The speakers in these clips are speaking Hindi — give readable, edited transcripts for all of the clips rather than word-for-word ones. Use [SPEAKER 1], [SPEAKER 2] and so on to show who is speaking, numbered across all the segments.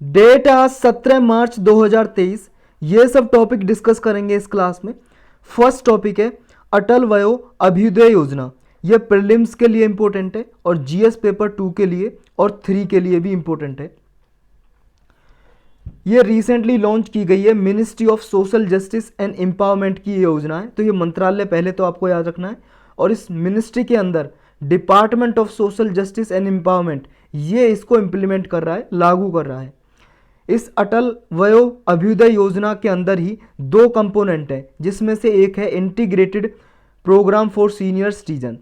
[SPEAKER 1] डेट आज 17 मार्च 2023। ये सब टॉपिक डिस्कस करेंगे इस क्लास में। फर्स्ट टॉपिक है अटल वयो अभ्युदय योजना। ये प्रीलिम्स के लिए इंपॉर्टेंट है और जीएस पेपर 2 के लिए और 3 के लिए भी इंपॉर्टेंट है। ये रिसेंटली लॉन्च की गई है, ministry of social justice and empowerment की ये योजना है। तो ये मंत्रालय पहले तो आपको याद रखना है, और इस मिनिस्ट्री के अंदर department of social justice and empowerment ये इसको इम्प्लीमेंट कर रहा है, लागू कर रहा है। इस अटल वयो अभ्युदय योजना के अंदर ही दो कंपोनेंट हैं, जिसमें से एक है integrated programme for senior citizen.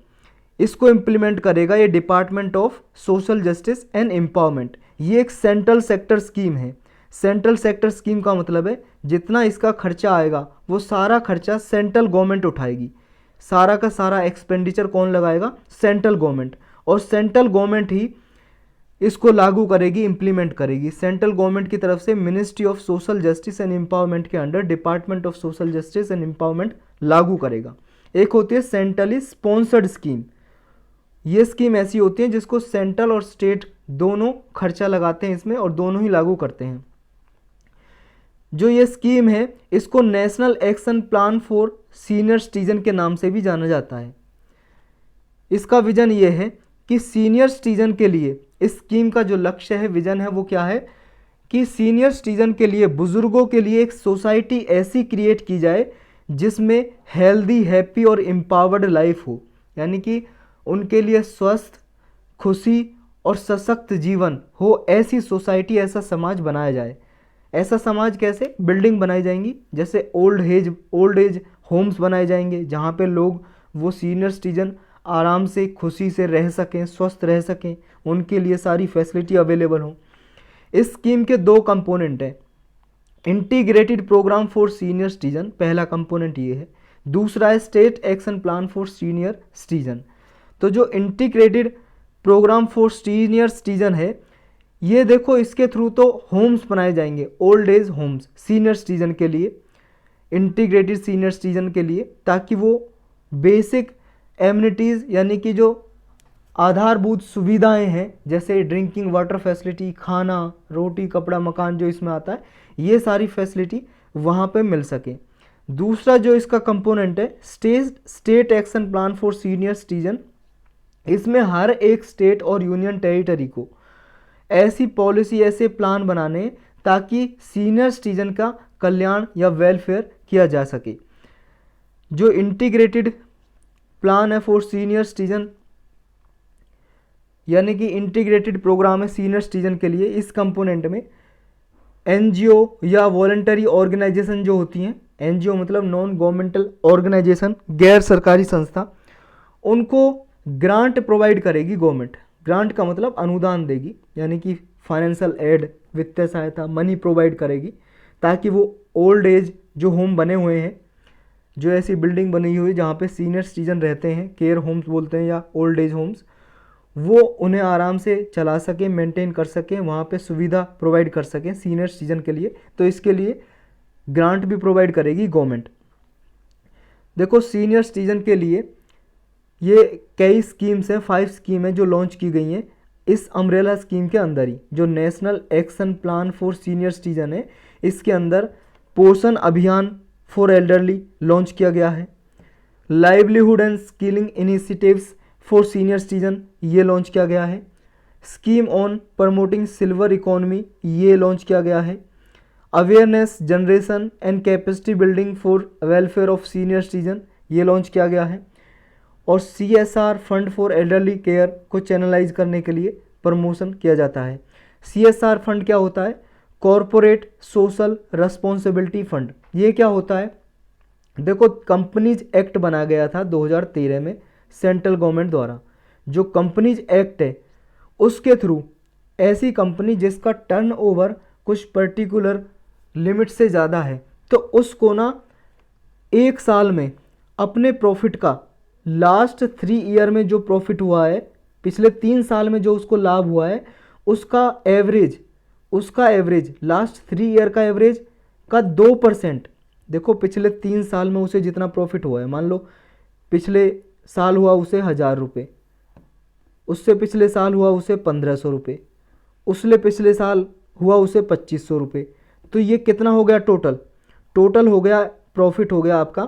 [SPEAKER 1] इसको इम्प्लीमेंट करेगा ये department of social justice and empowerment. ये एक सेंट्रल सेक्टर स्कीम है। सेंट्रल सेक्टर स्कीम का मतलब है जितना इसका खर्चा आएगा वो सारा खर्चा सेंट्रल गवर्नमेंट उठाएगी। सारा का सारा एक्सपेंडिचर कौन लगाएगा? Central government. और सेंट्रल गवर्नमेंट ही इसको लागू करेगी, इंप्लीमेंट करेगी। सेंट्रल गवर्नमेंट की तरफ से ministry of social justice and empowerment के under department of social justice and empowerment लागू करेगा। एक होती है सेंट्रली स्पॉन्सर्ड स्कीम। ये स्कीम ऐसी होती है जिसको सेंट्रल और स्टेट दोनों खर्चा लगाते हैं इसमें और दोनों ही लागू करते हैं। जो ये स्कीम है इसको national action plan for senior citizen के नाम से भी जाना जाता है। इसका विजन ये है कि सीनियर सिटीजन के लिए इस स्कीम का जो लक्ष्य है, विजन है, वो क्या है कि सीनियर सिटीजन के लिए, बुजुर्गों के लिए एक सोसाइटी ऐसी क्रिएट की जाए जिसमें हेल्दी, हैप्पी और एम्पावर्ड लाइफ हो। यानी कि उनके लिए स्वस्थ, खुशी और सशक्त जीवन हो, ऐसी सोसाइटी, ऐसा समाज बनाया जाए। ऐसा समाज कैसे? बिल्डिंग बनाई जाएंगी, जैसे ओल्ड एज होम्स बनाए जाएंगे जहाँ पे लोग, वो सीनियर सिटीजन आराम से खुशी से रह सकें, स्वस्थ रह सकें, उनके लिए सारी फैसिलिटी अवेलेबल हो। इस स्कीम के दो कंपोनेंट हैं। Integrated programme for senior citizen, पहला कंपोनेंट ये है। दूसरा है state action plan for senior citizen. तो जो integrated programme for senior citizen है, ये देखो, इसके थ्रू तो होम्स बनाए जाएंगे, old age homes senior citizen के लिए, इंटीग्रेटेड सीनियर सिटीजन के लिए, ताकि वो बेसिक एमिनिटीज़ यानी कि जो आधारभूत सुविधाएं हैं, जैसे ड्रिंकिंग वाटर फैसिलिटी, खाना, रोटी, कपड़ा, मकान जो इसमें आता है, ये सारी फैसिलिटी वहाँ पे मिल सके। दूसरा जो इसका कंपोनेंट है state action plan for senior citizen, इसमें हर एक स्टेट और यूनियन टेरिटरी को ऐसी पॉलिसी, ऐसे प्लान बनाने ताकि सीनियर सिटीजन का कल्याण या वेलफेयर किया जा सके। जो इंटीग्रेटेड प्लान है फॉर सीनियर सिटीजन, यानी कि इंटीग्रेटेड प्रोग्राम है सीनियर सिटीजन के लिए, इस कंपोनेंट में एनजीओ या वॉलंटरी ऑर्गेनाइजेशन जो होती हैं, एनजीओ मतलब नॉन गवर्नमेंटल ऑर्गेनाइजेशन, गैर सरकारी संस्था, उनको ग्रांट प्रोवाइड करेगी गवर्नमेंट। ग्रांट का मतलब अनुदान देगी, यानी कि फाइनेंशियल एड, वित्तीय सहायता, मनी प्रोवाइड करेगी, ताकि वो ओल्ड एज जो होम बने हुए हैं, जो ऐसी बिल्डिंग बनी हुई जहाँ पे सीनियर सिटीजन रहते हैं, केयर होम्स बोलते हैं या ओल्ड एज होम्स, वो उन्हें आराम से चला सकें, मेंटेन कर सकें, वहाँ पे सुविधा प्रोवाइड कर सकें सीनियर सिटीजन के लिए। तो इसके लिए ग्रांट भी प्रोवाइड करेगी गवर्नमेंट। देखो, सीनियर सिटीजन के लिए ये कई स्कीम्स हैं, 5 स्कीम है जो लॉन्च की गई हैं इस अम्ब्रेला स्कीम के अंदर ही। जो national action plan for senior citizen है, इसके अंदर पोषण अभियान फॉर एल्डरली लॉन्च किया गया है। Livelihood and skilling initiatives for senior citizen ये लॉन्च किया गया है। Scheme on promoting silver economy ये लॉन्च किया गया है। Awareness generation and capacity building for welfare of senior citizen ये लॉन्च किया गया है। और CSR fund for elderly care को चैनलाइज करने के लिए प्रमोशन किया जाता है। CSR फंड क्या होता है? Corporate social responsibility fund. ये क्या होता है? देखो, कंपनीज एक्ट बनाया गया था 2013 में सेंट्रल गवर्नमेंट द्वारा। जो कंपनीज एक्ट है उसके थ्रू ऐसी कंपनी जिसका टर्नओवर कुछ पर्टिकुलर लिमिट से ज़्यादा है, तो उसको ना 1 साल में अपने प्रॉफिट का, लास्ट 3 ईयर में जो प्रॉफिट हुआ है, पिछले 3 साल में जो उसको लाभ हुआ है, उसका एवरेज लास्ट 3 ईयर का एवरेज का 2%। देखो, पिछले 3 साल में उसे जितना प्रॉफिट हुआ है, मान लो पिछले साल हुआ उसे 1000 रुपये, उससे पिछले साल हुआ उसे 1500 रुपये, उससे पिछले साल हुआ उसे 2500 रुपये। तो ये कितना हो गया टोटल? टोटल हो गया, प्रॉफिट हो गया आपका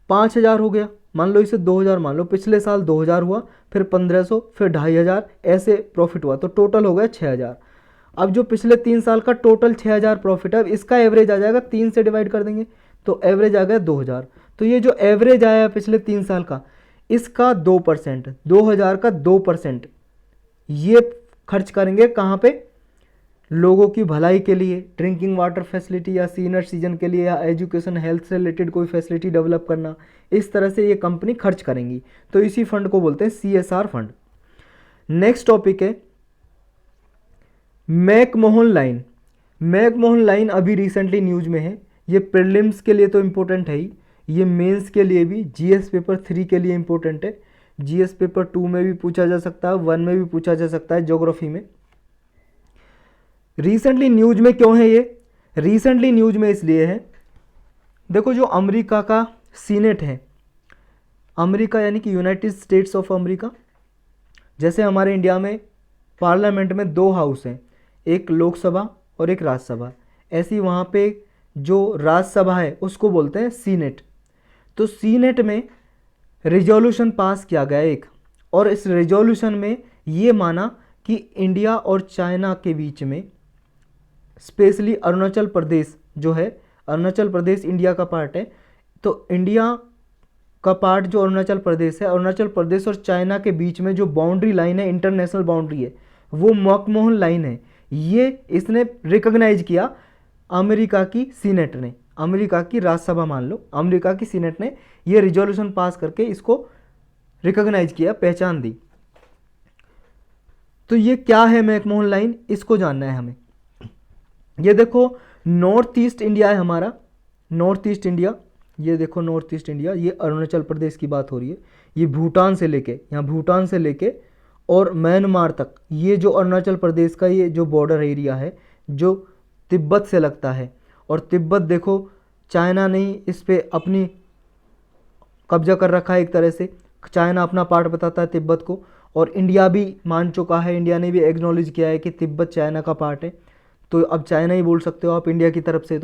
[SPEAKER 1] 5000 हो गया। मान लो इसे 2000 मान लो, पिछले साल 2000 हुआ, फिर 1500, फिर 2500, ऐसे प्रॉफिट हुआ, तो टोटल हो गया 6000। अब जो पिछले 3 साल का टोटल 6000 प्रॉफिट है, अब इसका एवरेज आ जाएगा, 3 से डिवाइड कर देंगे तो एवरेज आ गया 2000। तो ये जो एवरेज आया पिछले 3 साल का, इसका 2%, 2000 का 2% ये खर्च करेंगे कहाँ पे? लोगों की भलाई के लिए, ड्रिंकिंग वाटर फैसिलिटी या सीनियर सिटीजन के लिए, या एजुकेशन हेल्थ से रिलेटेड कोई फैसिलिटी डेवलप करना, इस तरह से ये कंपनी खर्च करेंगी। तो इसी फंड को बोलते हैं CSR फंड। नेक्स्ट टॉपिक है मैकमोहन लाइन। मैकमोहन लाइन अभी रिसेंटली न्यूज में है। ये प्रीलिम्स के लिए तो इम्पोर्टेंट है ही, ये मेंस के लिए भी, GS पेपर 3 के लिए इम्पोर्टेंट है, GS पेपर 2 में भी पूछा जा सकता है, 1 में भी पूछा जा सकता है, ज्योग्राफी में। रिसेंटली न्यूज में क्यों है ये? रिसेंटली न्यूज में इसलिए है, देखो जो अमेरिका का सीनेट है, अमेरिका यानी कि यूनाइटेड स्टेट्स ऑफ अमेरिका, जैसे हमारे इंडिया में पार्लियामेंट में 2 हाउस हैं, एक लोकसभा और एक राज्यसभा, ऐसी वहाँ पे जो राज्यसभा है उसको बोलते हैं सीनेट। तो सीनेट में रिजोल्यूशन पास किया गया एक, और इस रिजोल्यूशन में ये माना कि इंडिया और चाइना के बीच में, स्पेशली अरुणाचल प्रदेश जो है, अरुणाचल प्रदेश इंडिया का पार्ट है, तो इंडिया का पार्ट जो अरुणाचल प्रदेश है, अरुणाचल प्रदेश और चाइना के बीच में जो बाउंड्री लाइन है, इंटरनेशनल बाउंड्री है, वो मैकमोहन लाइन है। ये इसने रिकॉग्नाइज किया अमेरिका की सीनेट ने, अमेरिका की राज्यसभा मान लो, अमेरिका की सीनेट ने ये रिजोल्यूशन पास करके इसको रिकॉग्नाइज किया, पहचान दी। तो ये क्या है मैकमोहन लाइन, इसको जानना है हमें। ये देखो नॉर्थ ईस्ट इंडिया है हमारा, नॉर्थ ईस्ट इंडिया, ये देखो नॉर्थ ईस्ट इंडिया, ये अरुणाचल प्रदेश की बात हो रही है, ये भूटान से लेके, यहाँ भूटान से लेके और म्यांमार तक, ये जो अरुणाचल प्रदेश का ये जो बॉर्डर एरिया है, जो तिब्बत से लगता है, और तिब्बत देखो चाइना ने इस पे अपनी कब्जा कर रखा है एक तरह से, चाइना अपना पार्ट बताता है तिब्बत को, और इंडिया भी मान चुका है, इंडिया ने भी एक्नॉलेज किया है कि तिब्बत चाइना का पार्ट है, तो अब चाइना ही बोल सकते हो आप इंडिया की तरफ से।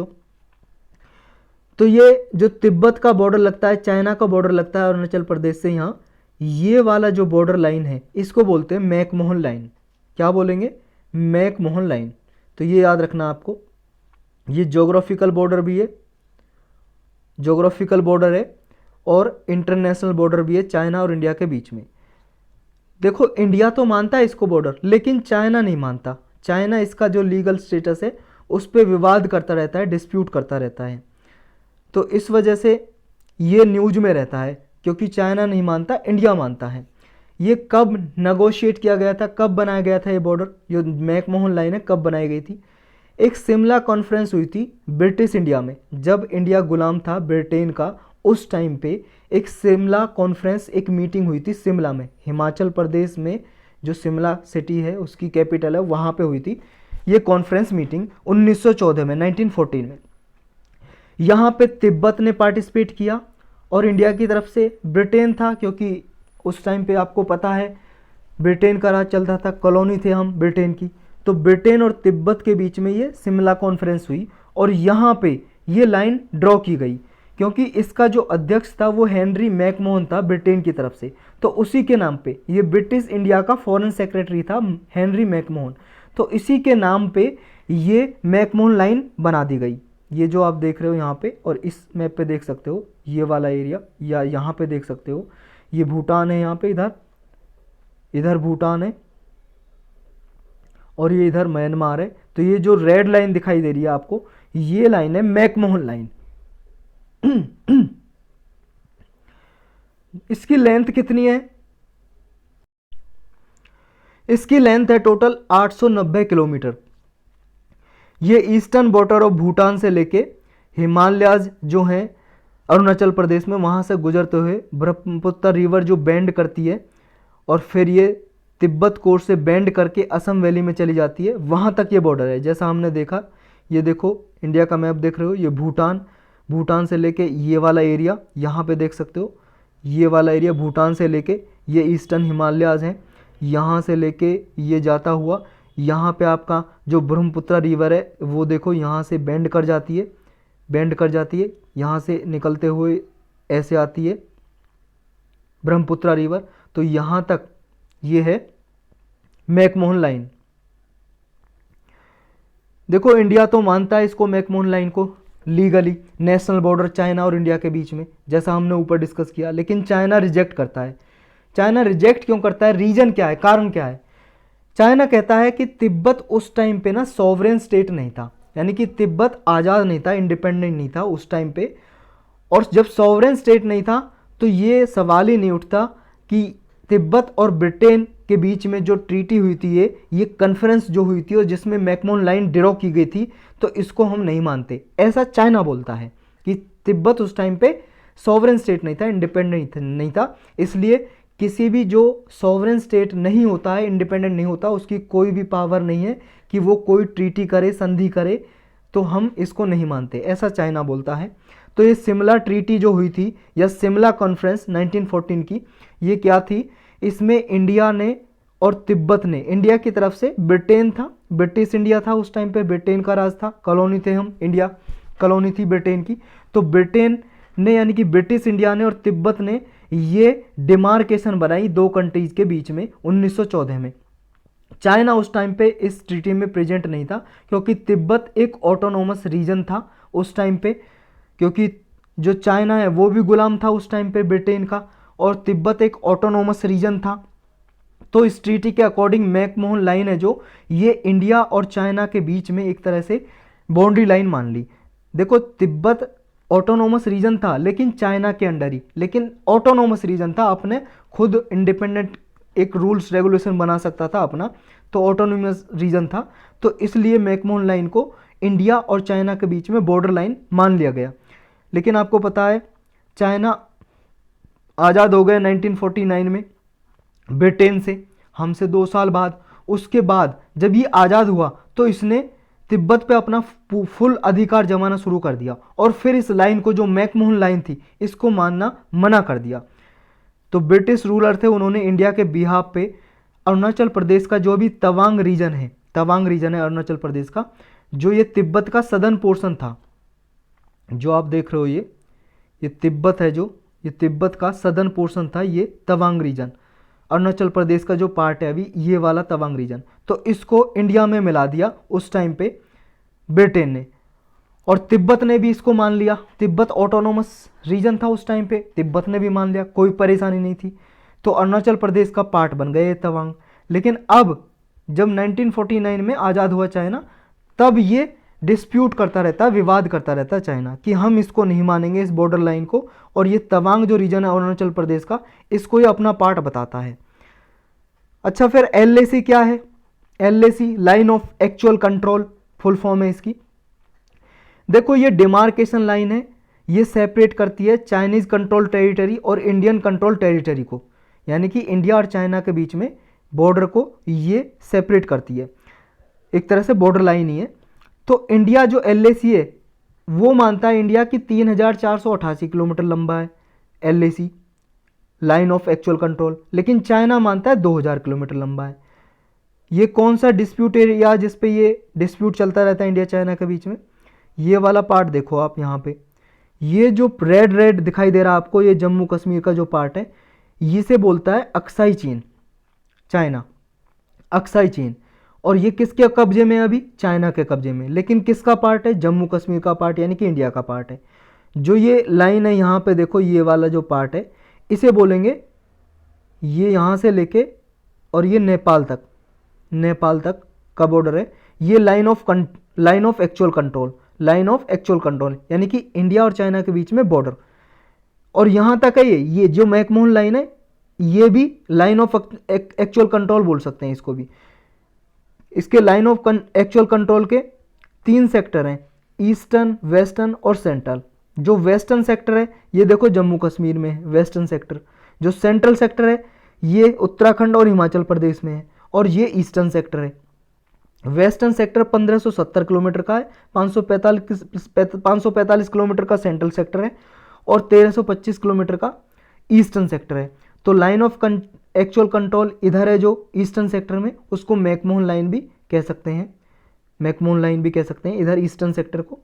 [SPEAKER 1] तो ये जो तिब्बत का बॉर्डर लगता है, चाइना का बॉर्डर लगता है अरुणाचल प्रदेश से यहाँ, ये वाला जो बॉर्डर लाइन है इसको बोलते हैं मैकमोहन लाइन। क्या बोलेंगे? McMahon line. तो ये याद रखना आपको। ये ज्योग्राफिकल बॉर्डर भी है, ज्योग्राफिकल बॉर्डर है, और इंटरनेशनल बॉर्डर भी है चाइना और इंडिया के बीच में। देखो इंडिया तो मानता है इसको बॉर्डर, लेकिन चाइना नहीं मानता। चाइना इसका जो लीगल स्टेटस है उस पर विवाद करता रहता है, डिस्प्यूट करता रहता है, तो इस वजह से ये न्यूज में रहता है, क्योंकि चाइना नहीं मानता, इंडिया मानता है। ये कब नेगोशिएट किया गया था, कब बनाया गया था ये बॉर्डर, जो मैकमोहन लाइन है, कब बनाई गई थी? एक शिमला कॉन्फ्रेंस हुई थी ब्रिटिश इंडिया में, जब इंडिया गुलाम था ब्रिटेन का, उस टाइम पे एक शिमला कॉन्फ्रेंस, एक मीटिंग हुई थी शिमला में, हिमाचल प्रदेश में जो शिमला सिटी है उसकी कैपिटल है, वहाँ पे हुई थी ये कॉन्फ्रेंस मीटिंग 1914 में, 1914 में। यहाँ पे तिब्बत ने पार्टिसिपेट किया, और इंडिया की तरफ से ब्रिटेन था, क्योंकि उस टाइम पे आपको पता है ब्रिटेन का राज चलता था, कॉलोनी थे हम ब्रिटेन की, तो ब्रिटेन और तिब्बत के बीच में ये शिमला कॉन्फ्रेंस हुई, और यहाँ पे ये लाइन ड्रॉ की गई, क्योंकि इसका जो अध्यक्ष था वो हेनरी मैकमोहन था ब्रिटेन की तरफ से, तो उसी के नाम पे ये ब्रिटिश इंडिया का फॉरेन सेक्रेटरी था हेनरी मैकमोहन, तो इसी के नाम पे ये मैकमोहन लाइन बना दी गई। ये जो आप देख रहे हो यहाँ पे, और इस मैप पे देख सकते हो ये वाला एरिया, या यहाँ पे देख सकते हो ये भूटान है, यहाँ पे इधर इधर भूटान है, और ये इधर म्यांमार है। तो ये जो रेड लाइन दिखाई दे रही है आपको, ये लाइन है मैकमोहन लाइन। इसकी लेंथ कितनी है? इसकी लेंथ है टोटल 890 किलोमीटर। ये ईस्टर्न बॉर्डर ऑफ भूटान से लेके हिमालयाज जो हैं अरुणाचल प्रदेश में, वहाँ से गुजरते हुए ब्रह्मपुत्र रिवर जो बेंड करती है, और फिर ये तिब्बत कोर्स से बेंड करके असम वैली में चली जाती है, वहाँ तक ये बॉर्डर है। जैसा हमने देखा, ये देखो इंडिया का मैप देख रहे हो, ये भूटान, भूटान से लेके ये वाला एरिया यहाँ पे देख सकते हो, ये वाला एरिया भूटान से लेके ये ईस्टर्न हिमालयाज हैं, यहाँ से लेके ये जाता हुआ यहाँ पे आपका जो ब्रह्मपुत्र रिवर है वो देखो यहाँ से बेंड कर जाती है, यहाँ से निकलते हुए ऐसे आती है ब्रह्मपुत्र रिवर। तो यहाँ तक ये है मैकमोहन लाइन। देखो इंडिया तो मानता है इसको मैकमोहन लाइन को लीगली, नेशनल बॉर्डर चाइना और इंडिया के बीच में, जैसा हमने ऊपर डिस्कस किया, लेकिन चाइना रिजेक्ट करता है। चाइना रिजेक्ट क्यों करता है, रीजन क्या है, कारण क्या है? चाइना कहता है कि तिब्बत उस टाइम पे ना सॉवरेन स्टेट नहीं था, यानी कि तिब्बत आज़ाद नहीं था, इंडिपेंडेंट नहीं था उस टाइम पे। और जब सॉवरेन स्टेट नहीं था तो ये सवाल ही नहीं उठता कि तिब्बत और ब्रिटेन के बीच में जो ट्रीटी हुई थी, ये कन्फ्रेंस जो हुई थी और जिसमें मैकमोहन लाइन ड्रॉ की गई थी, तो इसको हम नहीं मानते, ऐसा चाइना बोलता है कि तिब्बत उस टाइम पे सॉवरेन स्टेट नहीं था, इंडिपेंडेंट नहीं था। इसलिए किसी भी जो सॉवरेन स्टेट नहीं होता है, इंडिपेंडेंट नहीं होता, उसकी कोई भी पावर नहीं है कि वो कोई ट्रीटी करे, संधि करे, तो हम इसको नहीं मानते, ऐसा चाइना बोलता है। तो ये सिमला ट्रीटी जो हुई थी या सिमला कॉन्फ्रेंस 1914 की, ये क्या थी? इसमें इंडिया ने और तिब्बत ने, इंडिया की तरफ से ब्रिटेन था, ब्रिटिश इंडिया था उस टाइम पे, ब्रिटेन का राज था, कॉलोनी थे हम, इंडिया कॉलोनी थी ब्रिटेन की। तो ब्रिटेन ने यानी कि ब्रिटिश इंडिया ने और तिब्बत ने ये डिमार्केशन बनाई दो कंट्रीज के बीच में 1914 में। चाइना उस टाइम पे इस ट्रीटी में प्रेजेंट नहीं था, क्योंकि तिब्बत एक ऑटोनोमस रीजन था उस टाइम पे, क्योंकि जो चाइना है वो भी गुलाम था उस टाइम पे ब्रिटेन का, और तिब्बत एक ऑटोनोमस रीजन था। तो इस ट्रीटी के अकॉर्डिंग मैकमोहन लाइन है जो, ये इंडिया और चाइना के बीच में एक तरह से बाउंड्री लाइन मान ली। देखो तिब्बत ऑटोनोमस रीजन था लेकिन चाइना के अंडर ही, लेकिन ऑटोनोमस रीजन था, अपने खुद इंडिपेंडेंट एक रूल्स रेगुलेशन बना सकता था अपना, तो ऑटोनोमस रीजन था। तो इसलिए मैकमोहन लाइन को इंडिया और चाइना के बीच में बॉर्डर लाइन मान लिया गया। लेकिन आपको पता है चाइना आज़ाद हो गए 1949 में ब्रिटेन से, हमसे 2 साल बाद। उसके बाद जब ये आज़ाद हुआ तो इसने तिब्बत पे अपना फुल अधिकार जमाना शुरू कर दिया, और फिर इस लाइन को, जो मैकमोहन लाइन थी, इसको मानना मना कर दिया। तो ब्रिटिश रूलर थे, उन्होंने इंडिया के बिहाफ पे अरुणाचल प्रदेश का जो भी तवांग रीजन है अरुणाचल प्रदेश का, जो ये तिब्बत का सदर्न पोर्शन था, जो आप देख रहे हो ये तिब्बत है, जो ये तिब्बत का सदर्न पोर्शन था, ये तवांग रीजन, अरुणाचल प्रदेश का जो पार्ट है अभी ये वाला तवांग रीजन, तो इसको इंडिया में मिला दिया उस टाइम पे ब्रिटेन ने, और तिब्बत ने भी इसको मान लिया। तिब्बत ऑटोनोमस रीजन था उस टाइम पे, तिब्बत ने भी मान लिया, कोई परेशानी नहीं थी। तो अरुणाचल प्रदेश का पार्ट बन गए तवांग। लेकिन अब जब 1949 में आज़ाद हुआ चाइना, तब ये डिस्प्यूट करता रहता, विवाद करता रहता चाइना कि हम इसको नहीं मानेंगे इस बॉर्डर लाइन को, और ये तवांग जो रीजन है अरुणाचल प्रदेश का, इसको ये अपना पार्ट बताता है। अच्छा, फिर LAC क्या है? LAC line of actual control full form है इसकी। देखो ये डिमार्केशन लाइन है, ये सेपरेट करती है चाइनीज कंट्रोल टेरिटरी और इंडियन कंट्रोल टेरिटरी को, यानी कि इंडिया और चाइना के बीच में बॉर्डर को ये सेपरेट करती है, एक तरह से बॉर्डर लाइन ही है। तो इंडिया जो LAC है वो मानता है इंडिया की 3488 किलोमीटर लंबा है LAC line of actual control, लेकिन चाइना मानता है 2000 किलोमीटर लंबा है। ये कौन सा डिस्प्यूट एरिया जिस पे ये डिस्प्यूट चलता रहता है इंडिया चाइना के बीच में? ये वाला पार्ट देखो आप यहाँ पे, ये जो रेड रेड दिखाई दे रहा है आपको, ये जम्मू कश्मीर का जो पार्ट है, इसे बोलता है अक्साई चीन, चाइना अक्साई चीन। और ये किसके कब्जे में है अभी? चाइना के कब्जे में। लेकिन किसका पार्ट है? जम्मू कश्मीर का पार्ट, यानी कि इंडिया का पार्ट है। जो ये लाइन है यहाँ पे देखो, ये वाला जो पार्ट है, इसे बोलेंगे, ये यहाँ से लेके और ये नेपाल तक का बॉर्डर है, ये लाइन ऑफ एक्चुअल कंट्रोल, यानी कि इंडिया और चाइना के बीच में बॉर्डर। और यहाँ तक है ये जो मैकमोहन लाइन है, ये भी लाइन ऑफ एक्चुअल कंट्रोल बोल सकते हैं इसको भी। इसके लाइन ऑफ एक्चुअल कंट्रोल के 3 सेक्टर हैं, ईस्टर्न, वेस्टर्न और सेंट्रल। जो वेस्टर्न सेक्टर है ये देखो जम्मू कश्मीर में है वेस्टर्न सेक्टर, जो सेंट्रल सेक्टर है ये उत्तराखंड और हिमाचल प्रदेश में है, और ये ईस्टर्न सेक्टर है। वेस्टर्न सेक्टर 1570 किलोमीटर का है, 545 किलोमीटर का सेंट्रल सेक्टर है, और 1325 किलोमीटर का ईस्टर्न सेक्टर है। तो लाइन ऑफ एक्चुअल कंट्रोल इधर है जो ईस्टर्न सेक्टर में, उसको मैकमोहन लाइन भी कह सकते हैं, मैकमोहन लाइन भी कह सकते हैं इधर ईस्टर्न सेक्टर को।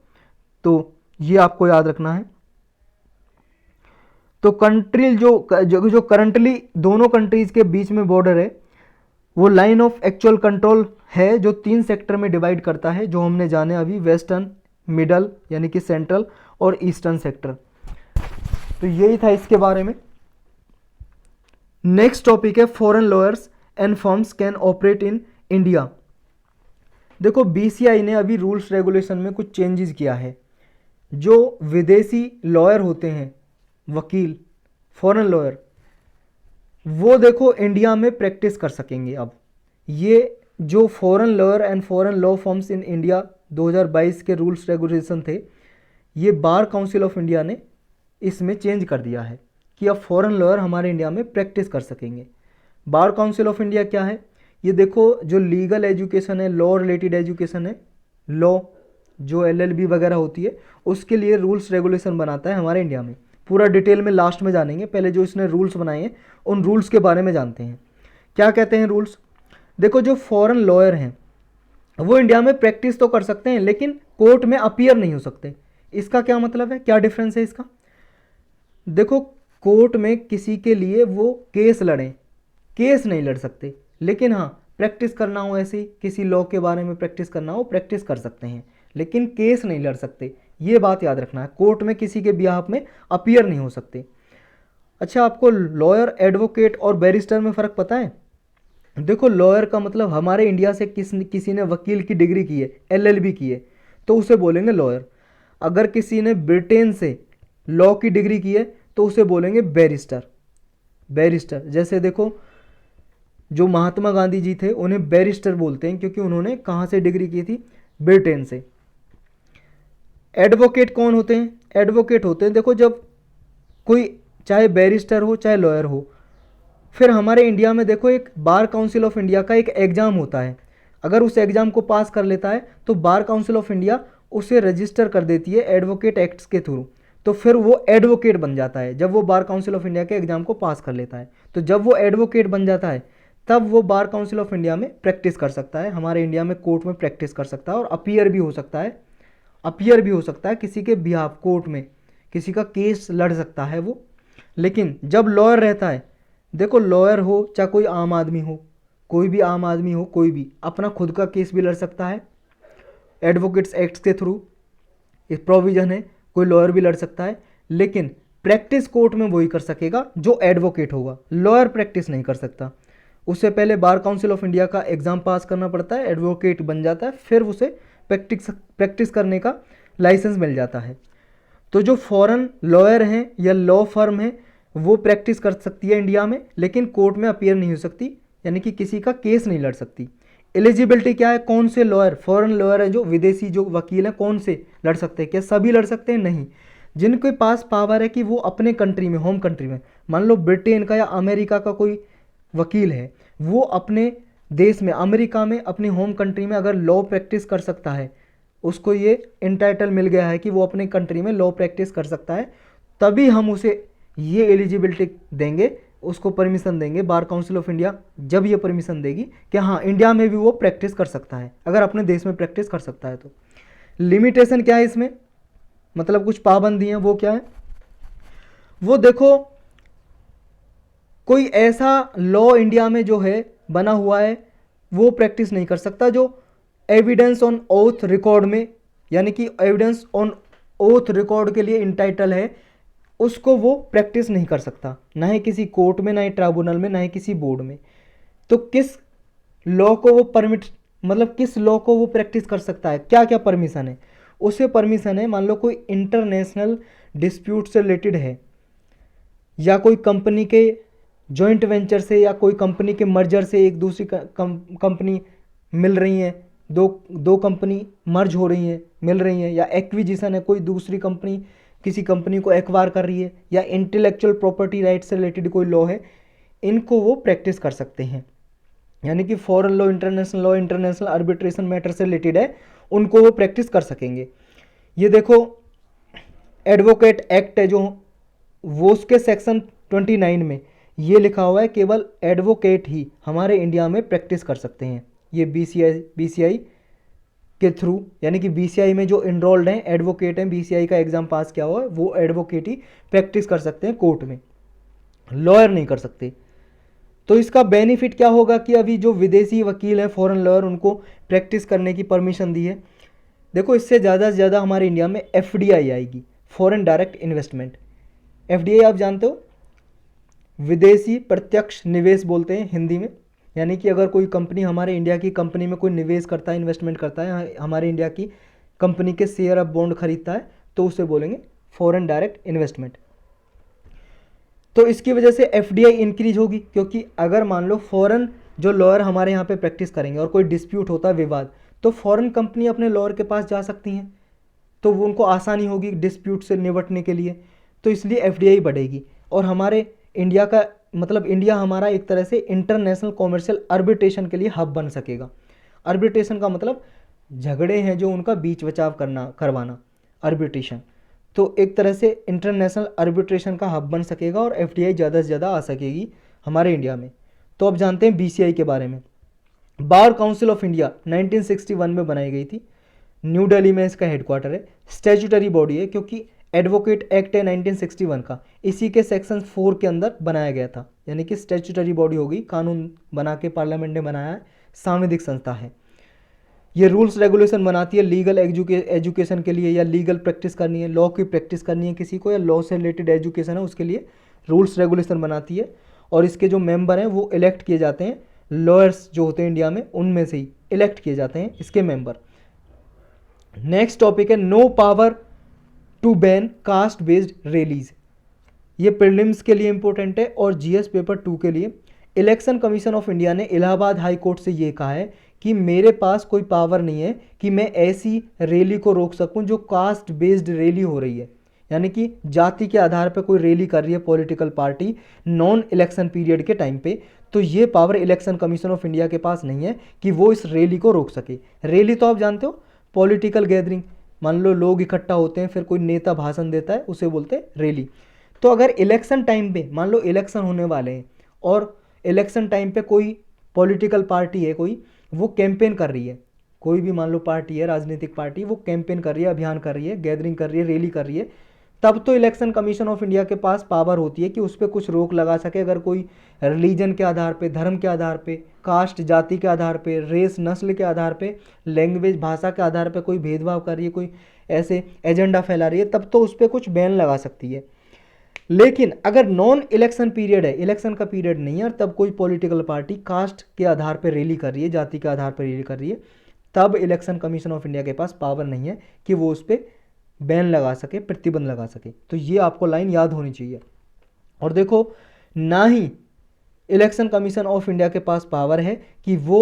[SPEAKER 1] तो ये आपको याद रखना है। तो कंट्री जो करंटली दोनों कंट्रीज के बीच में बॉर्डर है, वो लाइन ऑफ एक्चुअल कंट्रोल है जो 3 सेक्टर में डिवाइड करता है, जो हमने जाने अभी, वेस्टर्न, मिडल यानी कि सेंट्रल और ईस्टर्न सेक्टर। तो यही था इसके बारे में। नेक्स्ट टॉपिक है foreign lawyers and firms can operate in India. देखो बीसीआई ने अभी रूल्स रेगुलेशन में कुछ चेंजेस किया है। जो विदेशी लॉयर होते हैं, वकील, फॉरेन लॉयर, वो देखो इंडिया में प्रैक्टिस कर सकेंगे। अब ये जो foreign lawyer and foreign law firms in India 2022 के रूल्स रेगुलेशन थे, ये बार काउंसिल ऑफ इंडिया ने इसमें चेंज कर दिया है कि अब फॉरेन लॉयर हमारे इंडिया में प्रैक्टिस कर सकेंगे। बार काउंसिल ऑफ इंडिया क्या है? ये देखो जो लीगल एजुकेशन है, लॉ रिलेटेड एजुकेशन है, लॉ जो एलएलबी वगैरह होती है, उसके लिए रूल्स रेगुलेशन बनाता है हमारे इंडिया में। पूरा डिटेल में लास्ट में जानेंगे, पहले जो इसने रूल्स बनाए हैं उन रूल्स के बारे में जानते हैं। क्या कहते हैं रूल्स? देखो जो फॉरेन लॉयर हैं वो इंडिया में प्रैक्टिस तो कर सकते हैं लेकिन कोर्ट में अपीयर नहीं हो सकते। इसका क्या मतलब है, क्या डिफरेंस है इसका? देखो कोर्ट में किसी के लिए वो केस लड़ें, केस नहीं लड़ सकते, लेकिन हाँ प्रैक्टिस करना हो, ऐसे किसी लॉ के बारे में प्रैक्टिस करना हो, प्रैक्टिस कर सकते हैं, लेकिन केस नहीं लड़ सकते। ये बात याद रखना है, कोर्ट में किसी के बिहाफ में अपीयर नहीं हो सकते। अच्छा, आपको लॉयर, एडवोकेट और बैरिस्टर में फ़र्क पता है? देखो लॉयर का मतलब हमारे इंडिया से किसी ने वकील की डिग्री की है, एलएलबी की है, तो उसे बोलेंगे लॉयर। अगर किसी ने ब्रिटेन से लॉ की डिग्री की है तो उसे बोलेंगे बैरिस्टर। बैरिस्टर जैसे देखो जो महात्मा गांधी जी थे उन्हें बैरिस्टर बोलते हैं क्योंकि उन्होंने कहाँ से डिग्री की थी? ब्रिटेन से। एडवोकेट कौन होते हैं? एडवोकेट होते हैं देखो जब कोई चाहे बैरिस्टर हो चाहे लॉयर हो, फिर हमारे इंडिया में देखो एक बार काउंसिल ऑफ इंडिया का एक एग्ज़ाम होता है। अगर उस एग्ज़ाम को पास कर लेता है तो बार काउंसिल ऑफ इंडिया उसे रजिस्टर कर देती है एडवोकेट एक्ट्स के थ्रू, तो फिर वो एडवोकेट बन जाता है जब वो बार काउंसिल ऑफ इंडिया के एग्ज़ाम को पास कर लेता है। तो जब वो एडवोकेट बन जाता है तब वो बार काउंसिल ऑफ इंडिया में प्रैक्टिस कर सकता है, हमारे इंडिया में कोर्ट में प्रैक्टिस कर सकता है और अपीयर भी हो सकता है। अपीयर भी हो सकता है किसी के बिहाफ, कोर्ट में किसी का केस लड़ सकता है वो। लेकिन जब लॉयर रहता है, देखो लॉयर हो चाहे कोई आम आदमी हो, कोई भी आम आदमी हो, कोई भी अपना खुद का केस भी लड़ सकता है एडवोकेट्स एक्ट के थ्रू, इस प्रोविज़न है, कोई लॉयर भी लड़ सकता है। लेकिन प्रैक्टिस कोर्ट में वही कर सकेगा जो एडवोकेट होगा, लॉयर प्रैक्टिस नहीं कर सकता। उससे पहले बार काउंसिल ऑफ इंडिया का एग्ज़ाम पास करना पड़ता है, एडवोकेट बन जाता है, फिर उसे प्रैक्टिस करने का लाइसेंस मिल जाता है। तो जो फॉरेन लॉयर हैं या लॉ फर्म है वो प्रैक्टिस कर सकती है इंडिया में, लेकिन कोर्ट में अपीयर नहीं हो सकती, यानी कि किसी का केस नहीं लड़ सकती। एलिजिबिलिटी क्या है? कौन से लॉयर, फॉरेन लॉयर हैं जो विदेशी जो वकील हैं, कौन से लड़ सकते हैं? क्या सभी लड़ सकते हैं? नहीं। जिनके पास पावर है कि वो अपने कंट्री में, होम कंट्री में, मान लो ब्रिटेन का या अमेरिका का कोई वकील है, वो अपने देश में, अमेरिका में, अपनी होम कंट्री में अगर लॉ प्रैक्टिस कर सकता है, उसको ये इंटाइटल मिल गया है कि वो अपने कंट्री में लॉ प्रैक्टिस कर सकता है, तभी हम उसे ये एलिजिबिलिटी देंगे, उसको परमिशन देंगे। बार काउंसिल ऑफ इंडिया जब ये परमिशन देगी कि हाँ इंडिया में भी वो प्रैक्टिस कर सकता है, अगर अपने देश में प्रैक्टिस कर सकता है तो। लिमिटेशन क्या है इसमें, मतलब कुछ पाबंदी हैं, वो क्या है? वो देखो कोई ऐसा लॉ इंडिया में जो है बना हुआ है वो प्रैक्टिस नहीं कर सकता जो एविडेंस ऑन ओथ रिकॉर्ड में, यानी कि एविडेंस ऑन ओथ रिकॉर्ड के लिए इंटाइटल है, उसको वो प्रैक्टिस नहीं कर सकता, ना ही किसी कोर्ट में, ना ही ट्राइब्यूनल में, ना ही किसी बोर्ड में। तो किस लॉ को वो परमिट, मतलब किस लॉ को वो प्रैक्टिस कर सकता है, क्या क्या परमिशन है? उसे परमिशन है, मान लो कोई इंटरनेशनल डिस्प्यूट से रिलेटेड है, या कोई कंपनी के जॉइंट वेंचर से, या कोई कंपनी के मर्जर से एक दूसरी कंपनी मिल रही हैं, दो कंपनी मर्ज हो रही हैं, मिल रही हैं, या एक्विजिशन है, कोई दूसरी कंपनी किसी कंपनी को एक्वायर कर रही है, या इंटेलेक्चुअल प्रॉपर्टी राइट से रिलेटेड कोई लॉ है, इनको वो प्रैक्टिस कर सकते हैं। यानी कि foreign law, international arbitration matter से रिलेटेड है, उनको वो प्रैक्टिस कर सकेंगे। ये देखो एडवोकेट एक्ट है जो, वो उसके सेक्शन 29 में ये लिखा हुआ है केवल एडवोकेट ही हमारे इंडिया में प्रैक्टिस कर सकते हैं। ये बीसीआई के थ्रू, यानी कि बीसीआई में जो इनरोल्ड हैं, एडवोकेट हैं, बीसीआई का एग्जाम पास किया हुआ है, वो एडवोकेट ही प्रैक्टिस कर सकते हैं कोर्ट में, लॉयर नहीं कर सकते। तो इसका बेनिफिट क्या होगा कि अभी जो विदेशी वकील हैं, फॉरेन लॉयर, उनको प्रैक्टिस करने की परमिशन दी है। देखो इससे ज़्यादा से ज़्यादा हमारे इंडिया में एफडीआई आएगी, फॉरेन डायरेक्ट इन्वेस्टमेंट। एफडीआई आप जानते हो, विदेशी प्रत्यक्ष निवेश बोलते हैं हिंदी में। यानी कि अगर कोई कंपनी हमारे इंडिया की कंपनी में कोई निवेश करता है, इन्वेस्टमेंट करता है, हमारे इंडिया की कंपनी के शेयर ऑफ बॉन्ड खरीदता है, तो उसे बोलेंगे फॉरेन डायरेक्ट इन्वेस्टमेंट। तो इसकी वजह से एफडीआई इंक्रीज होगी, क्योंकि अगर मान लो फॉरेन जो लॉयर हमारे यहाँ पे प्रैक्टिस करेंगे और कोई डिस्प्यूट होता है, विवाद, तो फॉरेन कंपनी अपने लॉयर के पास जा सकती हैं, तो वो उनको आसानी होगी डिस्प्यूट से निपटने के लिए। तो इसलिए एफडीआई बढ़ेगी और हमारे इंडिया का मतलब इंडिया हमारा एक तरह से इंटरनेशनल कॉमर्शियल आर्बिट्रेशन के लिए हब बन सकेगा। आर्बिट्रेशन का मतलब झगड़े हैं जो उनका बीच बचाव करवाना, आर्बिट्रेशन। तो एक तरह से इंटरनेशनल आर्बिट्रेशन का हब बन सकेगा और एफडीआई ज़्यादा से ज़्यादा आ सकेगी हमारे इंडिया में। तो अब जानते हैं बीसीआई के बारे में। बार काउंसिल ऑफ इंडिया 1961 में बनाई गई थी, न्यू दिल्ली में इसका हेडक्वार्टर है, स्टैट्यूटरी बॉडी है, क्योंकि एडवोकेट एक्ट है 1961 का, इसी के सेक्शन 4 के अंदर बनाया गया था। यानी कि स्टैट्यूटरी बॉडी होगी, कानून बना के पार्लियामेंट ने बनाया है, सांविधिक संस्था है। ये रूल्स रेगुलेशन बनाती है लीगल एजुकेशन के लिए, या लीगल प्रैक्टिस करनी है, लॉ की प्रैक्टिस करनी है किसी को, या लॉ से रिलेटेड एजुकेशन है उसके लिए रूल्स रेगुलेशन बनाती है। और इसके जो मेंबर हैं वो इलेक्ट किए जाते हैं, लॉयर्स जो होते हैं इंडिया में उनमें से ही इलेक्ट किए जाते हैं इसके मेंबर। नेक्स्ट टॉपिक है no power to ban caste based rallies. ये प्रीलिम्स के लिए इंपॉर्टेंट है और जीएस पेपर 2 के लिए। इलेक्शन कमीशन ऑफ इंडिया ने इलाहाबाद हाई कोर्ट से ये कहा है कि मेरे पास कोई पावर नहीं है कि मैं ऐसी रैली को रोक सकूं जो कास्ट बेस्ड रैली हो रही है, यानी कि जाति के आधार पर कोई रैली कर रही है political party non election period के टाइम पे, तो ये power election commission of India के पास नहीं है कि वो इस रैली को रोक सके। रैली तो आप जानते हो, पॉलिटिकल गैदरिंग, मान लो लोग इकट्ठा होते हैं, फिर कोई नेता भाषण देता है, उसे बोलते हैं रैली। तो अगर इलेक्शन टाइम पे मान लो इलेक्शन होने वाले हैं और इलेक्शन टाइम पे कोई पॉलिटिकल पार्टी है, कोई वो कैंपेन कर रही है, कोई भी मान लो पार्टी है, राजनीतिक पार्टी, वो कैंपेन कर रही है, अभियान कर रही है, गैदरिंग कर रही है, रैली कर रही है, तब तो इलेक्शन कमीशन ऑफ इंडिया के पास पावर होती है कि उस पर कुछ रोक लगा सके। अगर कोई रिलीजन के आधार पे, धर्म के आधार पे, कास्ट जाति के आधार पे, रेस नस्ल के आधार पे, लैंग्वेज भाषा के आधार पे कोई भेदभाव कर रही है, कोई ऐसे एजेंडा फैला रही है, तब तो उस पर कुछ बैन लगा सकती है। लेकिन अगर नॉन इलेक्शन पीरियड है, इलेक्शन का पीरियड नहीं है, और तब कोई पॉलिटिकल पार्टी कास्ट के आधार पर रैली कर रही है, जाति के आधार पर रैली कर रही है, तब इलेक्शन कमीशन ऑफ इंडिया के पास पावर नहीं है कि वो उस पर बैन लगा सके, प्रतिबंध लगा सके। तो ये आपको लाइन याद होनी चाहिए। और देखो, ना ही इलेक्शन कमीशन ऑफ इंडिया के पास पावर है कि वो